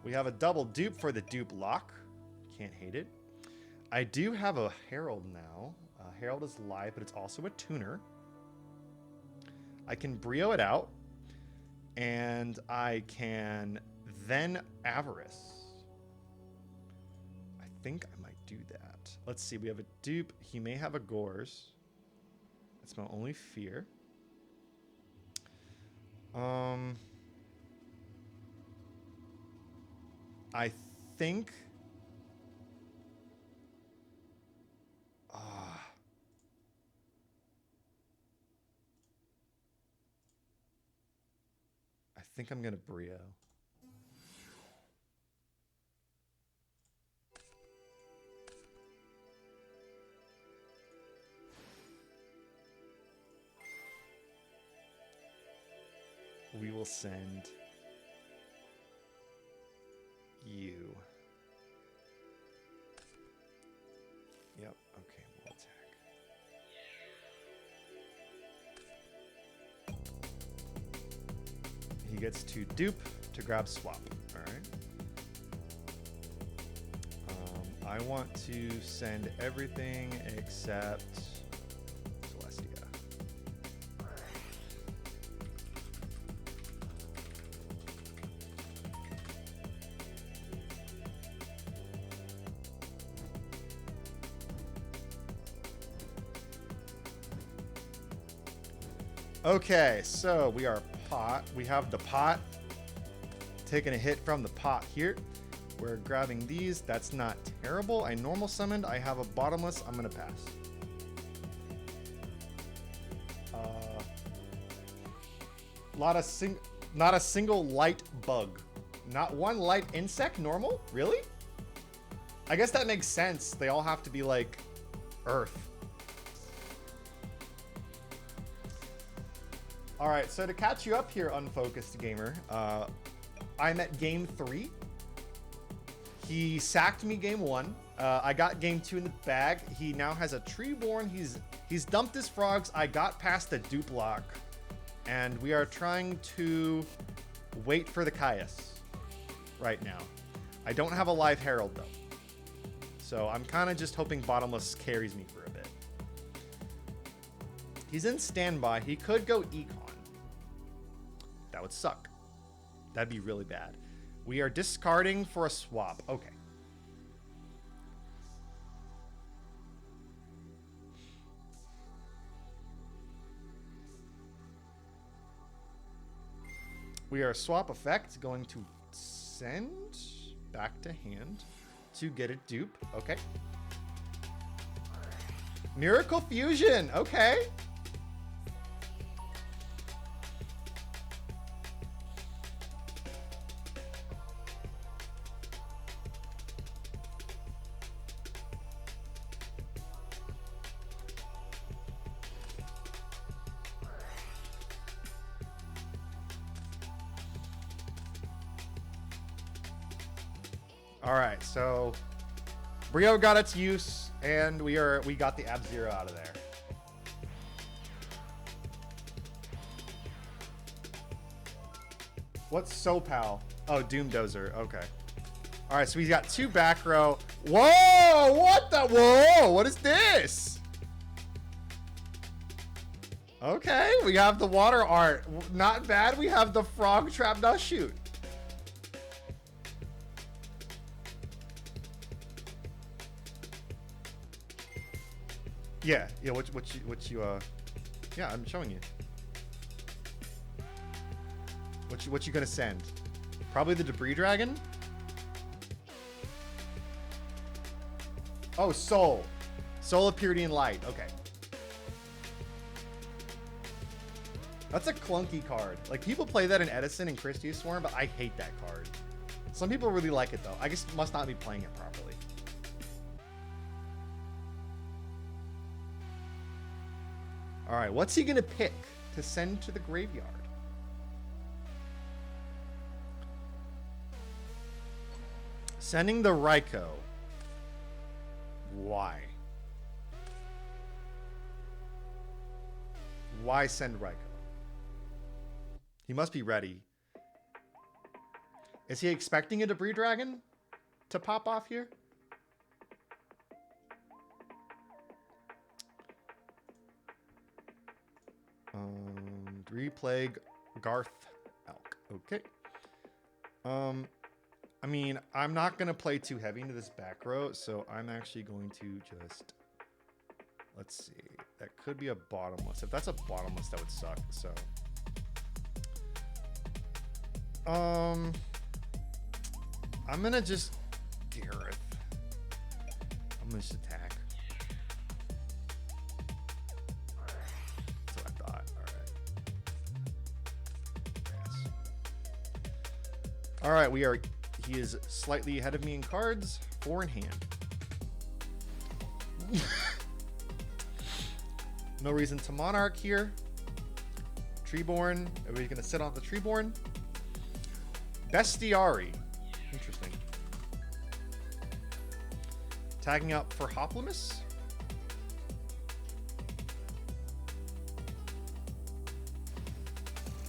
We have a double dupe for the dupe lock. Can't hate it. I do have a Herald now. Herald is live, but it's also a tuner. I can Brio it out. And I can then Avarice. I think I might do that. Let's see. We have a dupe. He may have a Gores. That's my only fear. I think... I think I'm going to Brio. We will send you. Yep, okay, we'll attack. He gets to dupe to grab swap. All right. I want to send everything except Celestia. Okay, so we are pot. We have the pot. Taking a hit from the pot here. We're grabbing these. That's not terrible. I normal summoned. I have a bottomless. I'm going to pass. Not a single light bug. Not one light insect normal? Really? I guess that makes sense. They all have to be like earth. All right, so to catch you up here, Unfocused Gamer, I'm at game 3. He sacked me game 1. I got game 2 in the bag. He now has a Treeborn. He's dumped his frogs. I got past the dupe lock, and we are trying to wait for the Caius right now. I don't have a live Herald though, so I'm kind of just hoping Bottomless carries me for a bit. He's in standby. He could go Econ. That would suck. That'd be really bad. We are discarding for a swap. Okay. We are swap effect going to send back to hand to get a dupe. Okay. Miracle Fusion. Okay. All right, so Brio got its use, and we got the Ab-Zero out of there. What's Sopal? Oh, Doomdozer. Okay. All right, so we got 2 back row. Whoa! What the? Whoa! What is this? Okay, we have the water art. Not bad. We have the frog trap dust shoot. Yeah, what you yeah, I'm showing you. What you gonna send? Probably the Debris Dragon? Oh, Soul. Soul of Purity and Light. Okay. That's a clunky card. Like, people play that in Edison and Christie's Swarm, but I hate that card. Some people really like it, though. I guess must not be playing it properly. All right, what's he gonna pick to send to the graveyard? Sending the Raikou. Why? Why send Raikou? He must be ready. Is he expecting a Debris Dragon to pop off here? Replague Garth Elk. Okay. I mean, I'm not gonna play too heavy into this back row, so I'm actually going to just, let's see. That could be a bottomless. If that's a bottomless, that would suck. So, I'm gonna just Gareth. I'm gonna just attack. That's what I thought. All right, he is slightly ahead of me in cards, 4 in hand. No reason to Monarch here. Treeborn, everybody's gonna sit on the Treeborn. Bestiari, interesting. Tagging up for Hoplimus.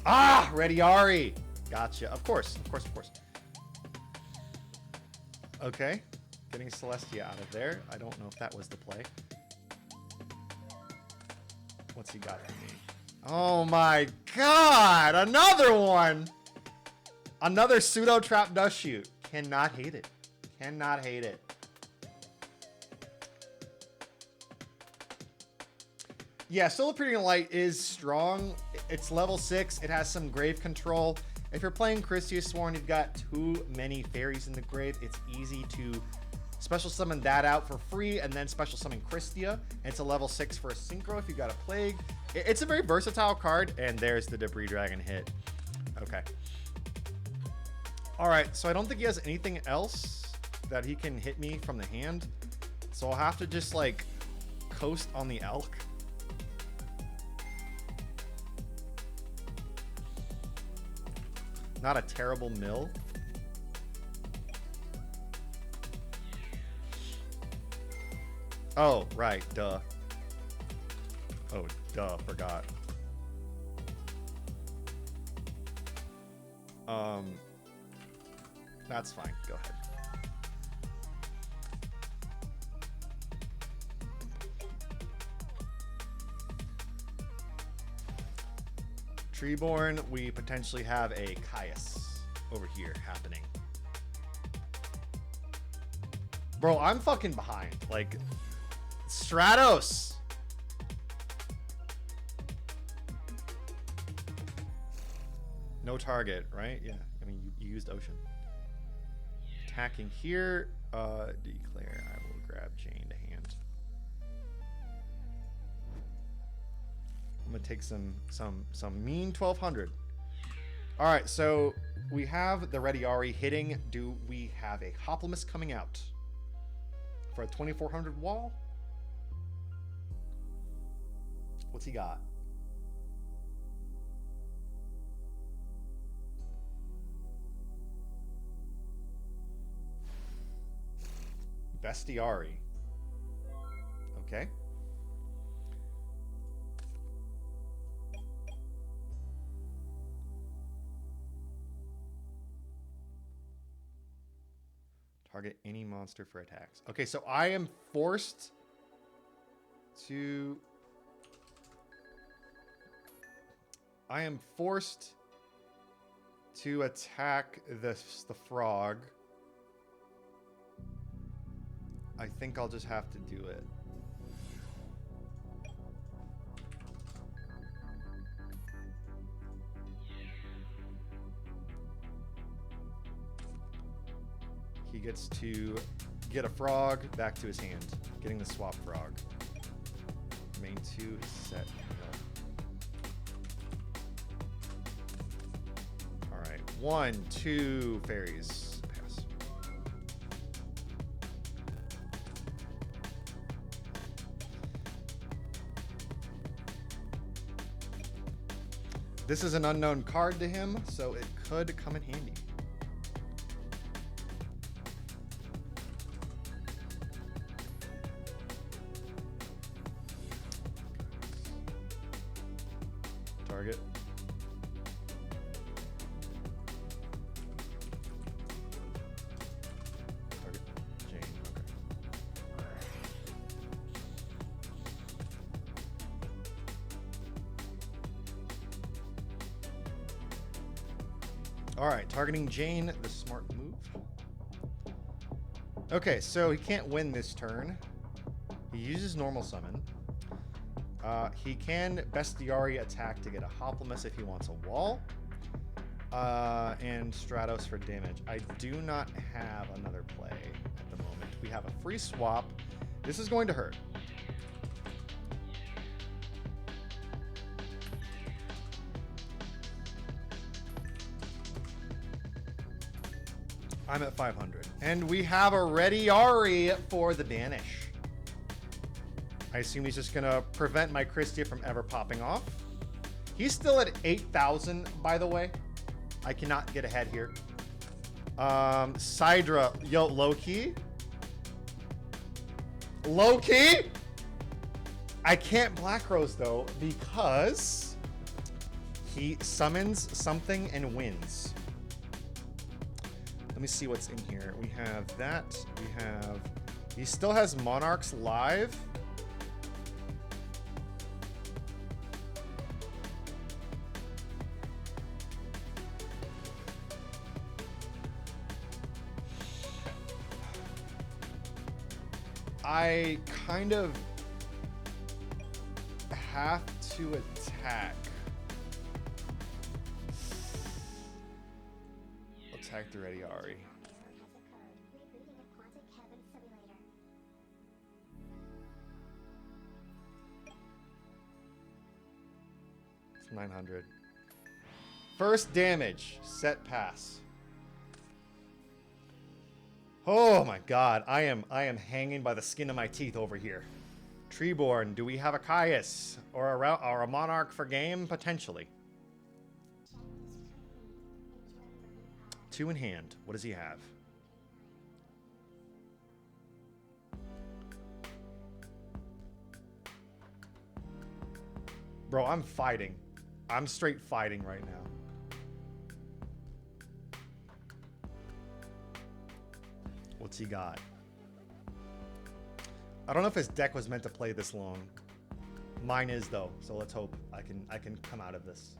Ah, Rediari. Gotcha. Of course. Okay. Getting Celestia out of there. I don't know if that was the play. What's he got for me? Oh my god! Another one! Another pseudo trap dust shoot. Cannot hate it. Cannot hate it. Yeah, Soul of Purity and Light is strong. It's level 6. It has some grave control. If you're playing Christie's Sworn, you've got too many fairies in the grave. It's easy to special summon that out for free and then special summon Christia. And it's a level 6 for a synchro if you've got a plague. It's a very versatile card, and there's the Debris Dragon hit. Okay. All right, so I don't think he has anything else that he can hit me from the hand. So I'll have to just like coast on the Elk. Not a terrible mill. Oh, right, duh. Oh, duh, forgot. That's fine, go ahead. Treeborn, we potentially have a Caius over here happening. Bro, I'm fucking behind. Like, Stratos. No target, right? Yeah. I mean, you used Ocean. Attacking here. Declare. I will grab Jane to hand. I'm gonna take some mean 1200. All right, so we have the Rediari hitting. Do we have a Hoplimus coming out for a 2400 wall? What's he got? Bestiari. Okay. Target any monster for attacks. Okay, so I am forced to... attack the frog. I think I'll just have to do it. He gets to get a frog back to his hand, getting the swap frog. Main 2 set. All right, 1, 2 fairies. Pass. This is an unknown card to him, so it could come in handy. Target. Target. Jane. Okay. All right, targeting Jane, the smart move. Okay, so he can't win this turn. He uses normal summon. He can Bestiari attack to get a Hoplimus if he wants a wall. And Stratos for damage. I do not have another play at the moment. We have a free swap. This is going to hurt. I'm at 500. And we have a Rediari for the banish. I assume he's just going to prevent my Christia from ever popping off. He's still at 8,000, by the way. I cannot get ahead here. Sidra, yo, low-key? Low-key? I can't Black Rose, though, because he summons something and wins. Let me see what's in here. We have that. We have... He still has Monarchs live. I kind of have to attack. Attack the Rediari. It's 900. First damage. Set pass. Oh my god, I am hanging by the skin of my teeth over here. Treeborn, do we have a Caius or a Monarch for game? Potentially. 2 in hand. What does he have? Bro, I'm fighting. I'm straight fighting right now. What's he got? I don't know if his deck was meant to play this long. Mine is though, so let's hope I can come out of this.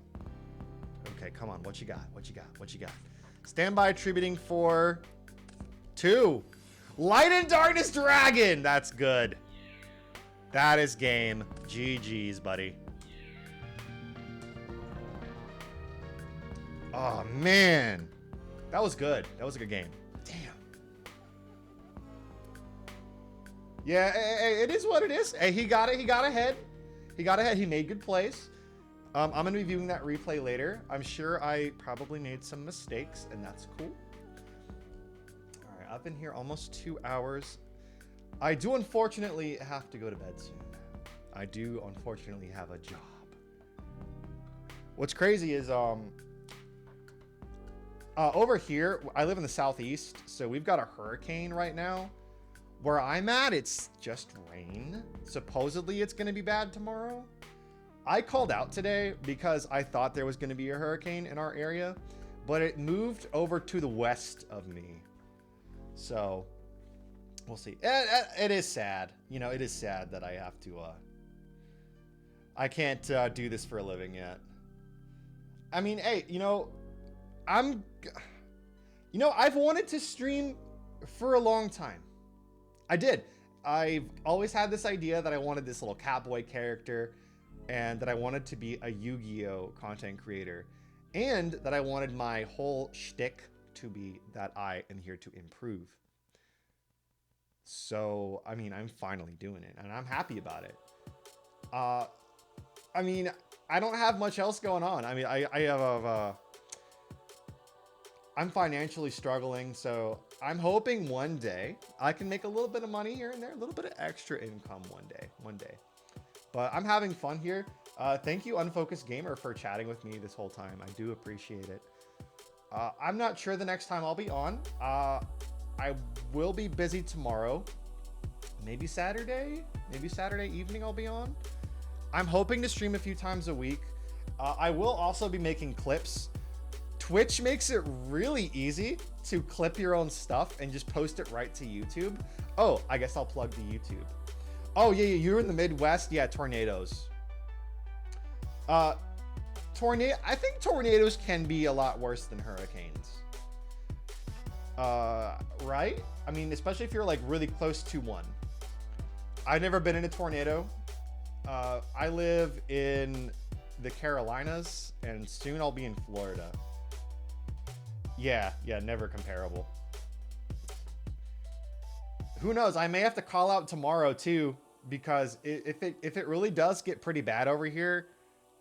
Okay, come on. What you got? What you got? What you got? Standby attributing for 2. Light and Darkness Dragon. That's good. That is game. GG's, buddy. Oh, man. That was good. That was a good game. Damn. Yeah, it is what it is. Hey, he got it. He got ahead. He got ahead. He made good plays. I'm going to be viewing that replay later. I'm sure I probably made some mistakes, and that's cool. All right, I've been here almost 2 hours. I do unfortunately have to go to bed soon. I do unfortunately have a job. What's crazy is over here, I live in the southeast, so we've got a hurricane right now. Where I'm at, it's just rain. Supposedly it's going to be bad tomorrow. I called out today because I thought there was going to be a hurricane in our area, but it moved over to the west of me. So we'll see. It is sad. You know, it is sad that I have to, I can't do this for a living yet. I mean, hey, I've wanted to stream for a long time. I did. I've always had this idea that I wanted this little cowboy character and that I wanted to be a Yu-Gi-Oh content creator and that I wanted my whole shtick to be that I am here to improve. So, I mean, I'm finally doing it and I'm happy about it. I mean, I don't have much else going on. I mean, I'm financially struggling, so I'm hoping one day I can make a little bit of money here and there, a little bit of extra income one day. But I'm having fun here. Thank you, Unfocused Gamer, for chatting with me this whole time. I do appreciate it. I'm not sure the next time I'll be on. I will be busy tomorrow. Maybe Saturday evening I'll be on. I'm hoping to stream a few times a week. I will also be making clips. Twitch makes it really easy to clip your own stuff and just post it right to YouTube. Oh, I guess I'll plug the YouTube. Oh, yeah, you're in the Midwest. Yeah, tornadoes. I think tornadoes can be a lot worse than hurricanes. Right? I mean, especially if you're like really close to one. I've never been in a tornado. I live in the Carolinas and soon I'll be in Florida. Yeah, never comparable. Who knows? I may have to call out tomorrow too, because if it really does get pretty bad over here,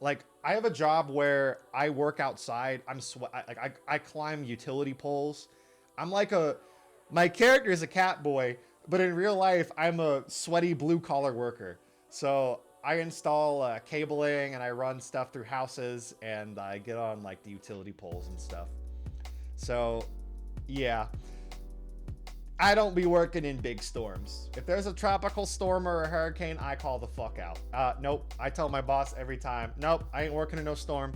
like I have a job where I work outside. I climb utility poles. I'm like my character is a cat boy, but in real life I'm a sweaty blue collar worker. So I install cabling and I run stuff through houses and I get on like the utility poles and stuff. So, yeah, I don't be working in big storms. If there's a tropical storm or a hurricane, I call the fuck out. Nope. I tell my boss every time, nope, I ain't working in no storm.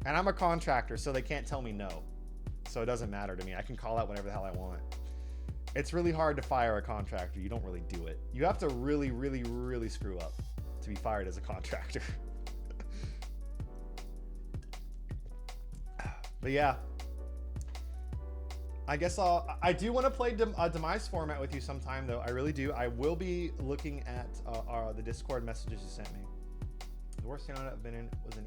And I'm a contractor, so they can't tell me no. So it doesn't matter to me. I can call out whenever the hell I want. It's really hard to fire a contractor. You don't really do it. You have to really, really, really screw up to be fired as a contractor. But yeah. I guess I do want to play Demise format with you sometime, though. I really do. I will be looking at the Discord messages you sent me. The worst tournament I've been in was an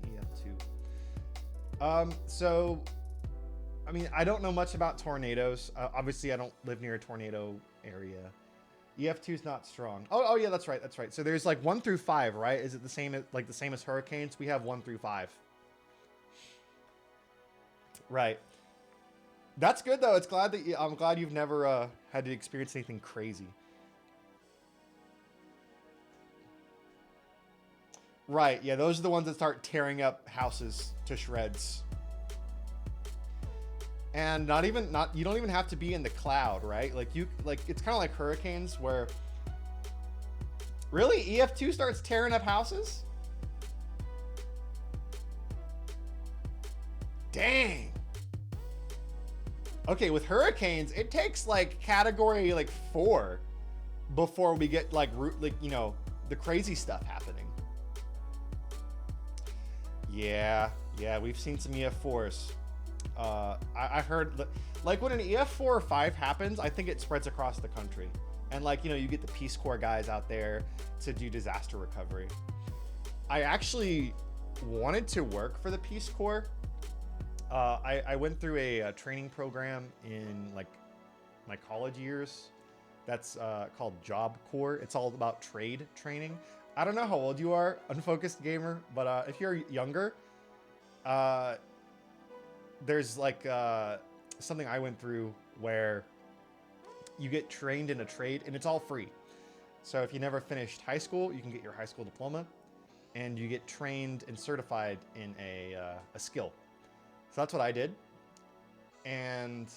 EF2. So, I mean, I don't know much about tornadoes. Obviously, I don't live near a tornado area. EF2 is not strong. Oh, yeah, that's right. That's right. So there's like 1 through 5, right? Is it the same as hurricanes? We have 1 through 5. Right. That's good though. I'm glad you've never had to experience anything crazy. Right. Yeah, those are the ones that start tearing up houses to shreds. And you don't even have to be in the cloud, right? It's kind of like hurricanes where really EF2 starts tearing up houses? Dang. Okay, with hurricanes, it takes like category 4 before we get the crazy stuff happening. Yeah, we've seen some EF4s. I heard like when an EF4 or 5 happens, I think it spreads across the country. And you get the Peace Corps guys out there to do disaster recovery. I actually wanted to work for the Peace Corps I went through a training program in like my college years. That's called Job Corps. It's all about trade training. I don't know how old you are, Unfocused Gamer, but if you're younger, there's like something I went through where you get trained in a trade and it's all free. So if you never finished high school, you can get your high school diploma and you get trained and certified in a skill. So that's what I did. And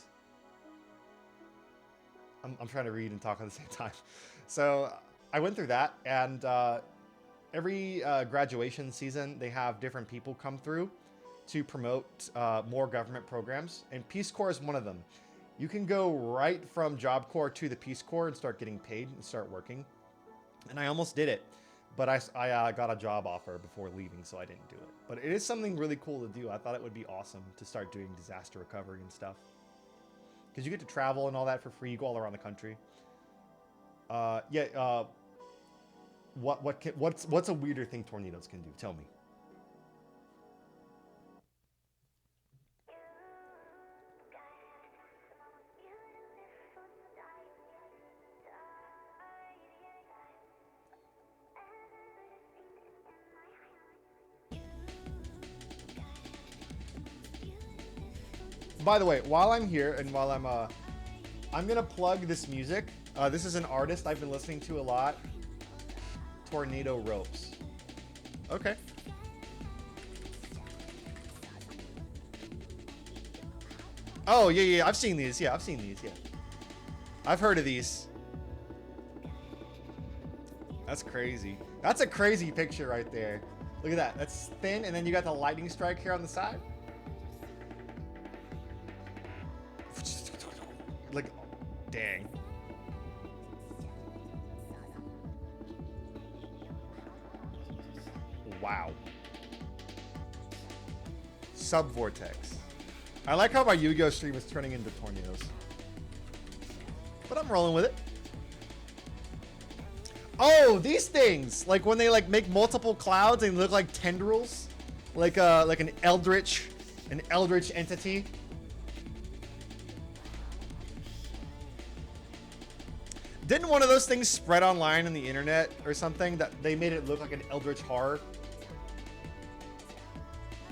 I'm trying to read and talk at the same time. So I went through that, and every graduation season, they have different people come through to promote more government programs, and Peace Corps is one of them. You can go right from Job Corps to the Peace Corps and start getting paid and start working. And I almost did it, but I got a job offer before leaving, so I didn't do it. But it is something really cool to do. I thought it would be awesome to start doing disaster recovery and stuff. Because you get to travel and all that for free. You go all around the country. What's a weirder thing tornadoes can do? Tell me. By the way, while I'm here and while I'm gonna plug this music. This is an artist I've been listening to a lot. Tornado Ropes. Okay. Oh, yeah. I've seen these. Yeah, I've heard of these. That's crazy. That's a crazy picture right there. Look at that. That's thin, and then you got the lightning strike here on the side. Like, dang. Wow. Subvortex. I like how my Yu-Gi-Oh stream is turning into tornadoes. But I'm rolling with it. Oh, these things! Like when they like make multiple clouds and look like tendrils, like an eldritch entity. Didn't one of those things spread online on the internet or something that they made it look like an eldritch horror?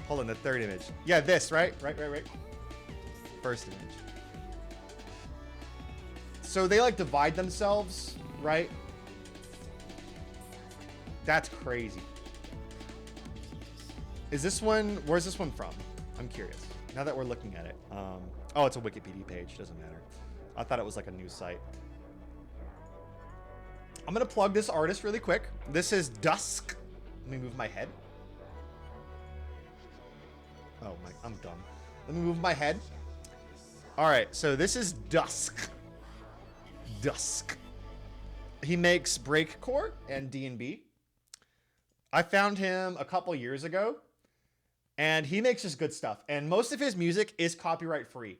Hold on, the third image. Yeah, this, right? Right. First image. So they like divide themselves, right? That's crazy. Is this one, where's this one from? I'm curious. Now that we're looking at it. Oh, it's a Wikipedia page, doesn't matter. I thought it was like a news site. I'm gonna plug this artist really quick. This is Dusk. Let me move my head. Oh my, I'm dumb. Let me move my head. All right, so this is Dusk. He makes breakcore and D&B. I found him a couple years ago, and he makes just good stuff. And most of his music is copyright free,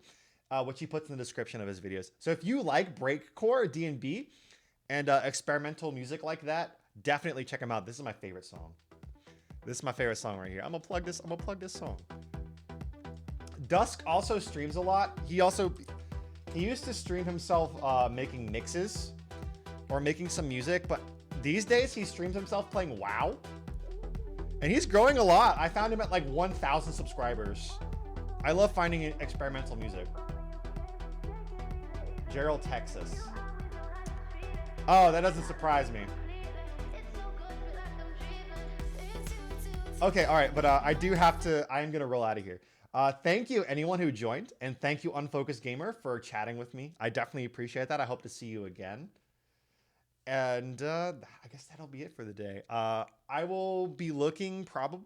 which he puts in the description of his videos. So if you like breakcore, D&B, and experimental music like that, definitely check him out. This is my favorite song. This is my favorite song right here. I'm gonna plug this song. Dusk also streams a lot. He used to stream himself making mixes or making some music, but these days he streams himself playing WoW. And he's growing a lot. I found him at like 1,000 subscribers. I love finding experimental music. Gerald, Texas. Oh, that doesn't surprise me. Okay, all right, but I am gonna roll out of here. Thank you anyone who joined, and thank you Unfocused Gamer for chatting with me. I definitely appreciate that. I hope to see you again. And I guess that'll be it for the day. I will be looking probably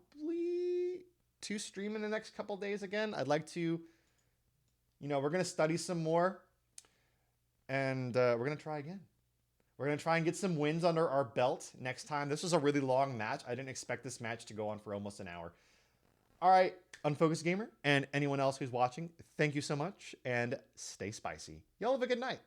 to stream in the next couple days again. I'd like to, we're gonna study some more, and we're gonna try again. We're going to try and get some wins under our belt next time. This was a really long match. I didn't expect this match to go on for almost an hour. All right, Unfocused Gamer and anyone else who's watching, thank you so much and stay spicy. Y'all have a good night.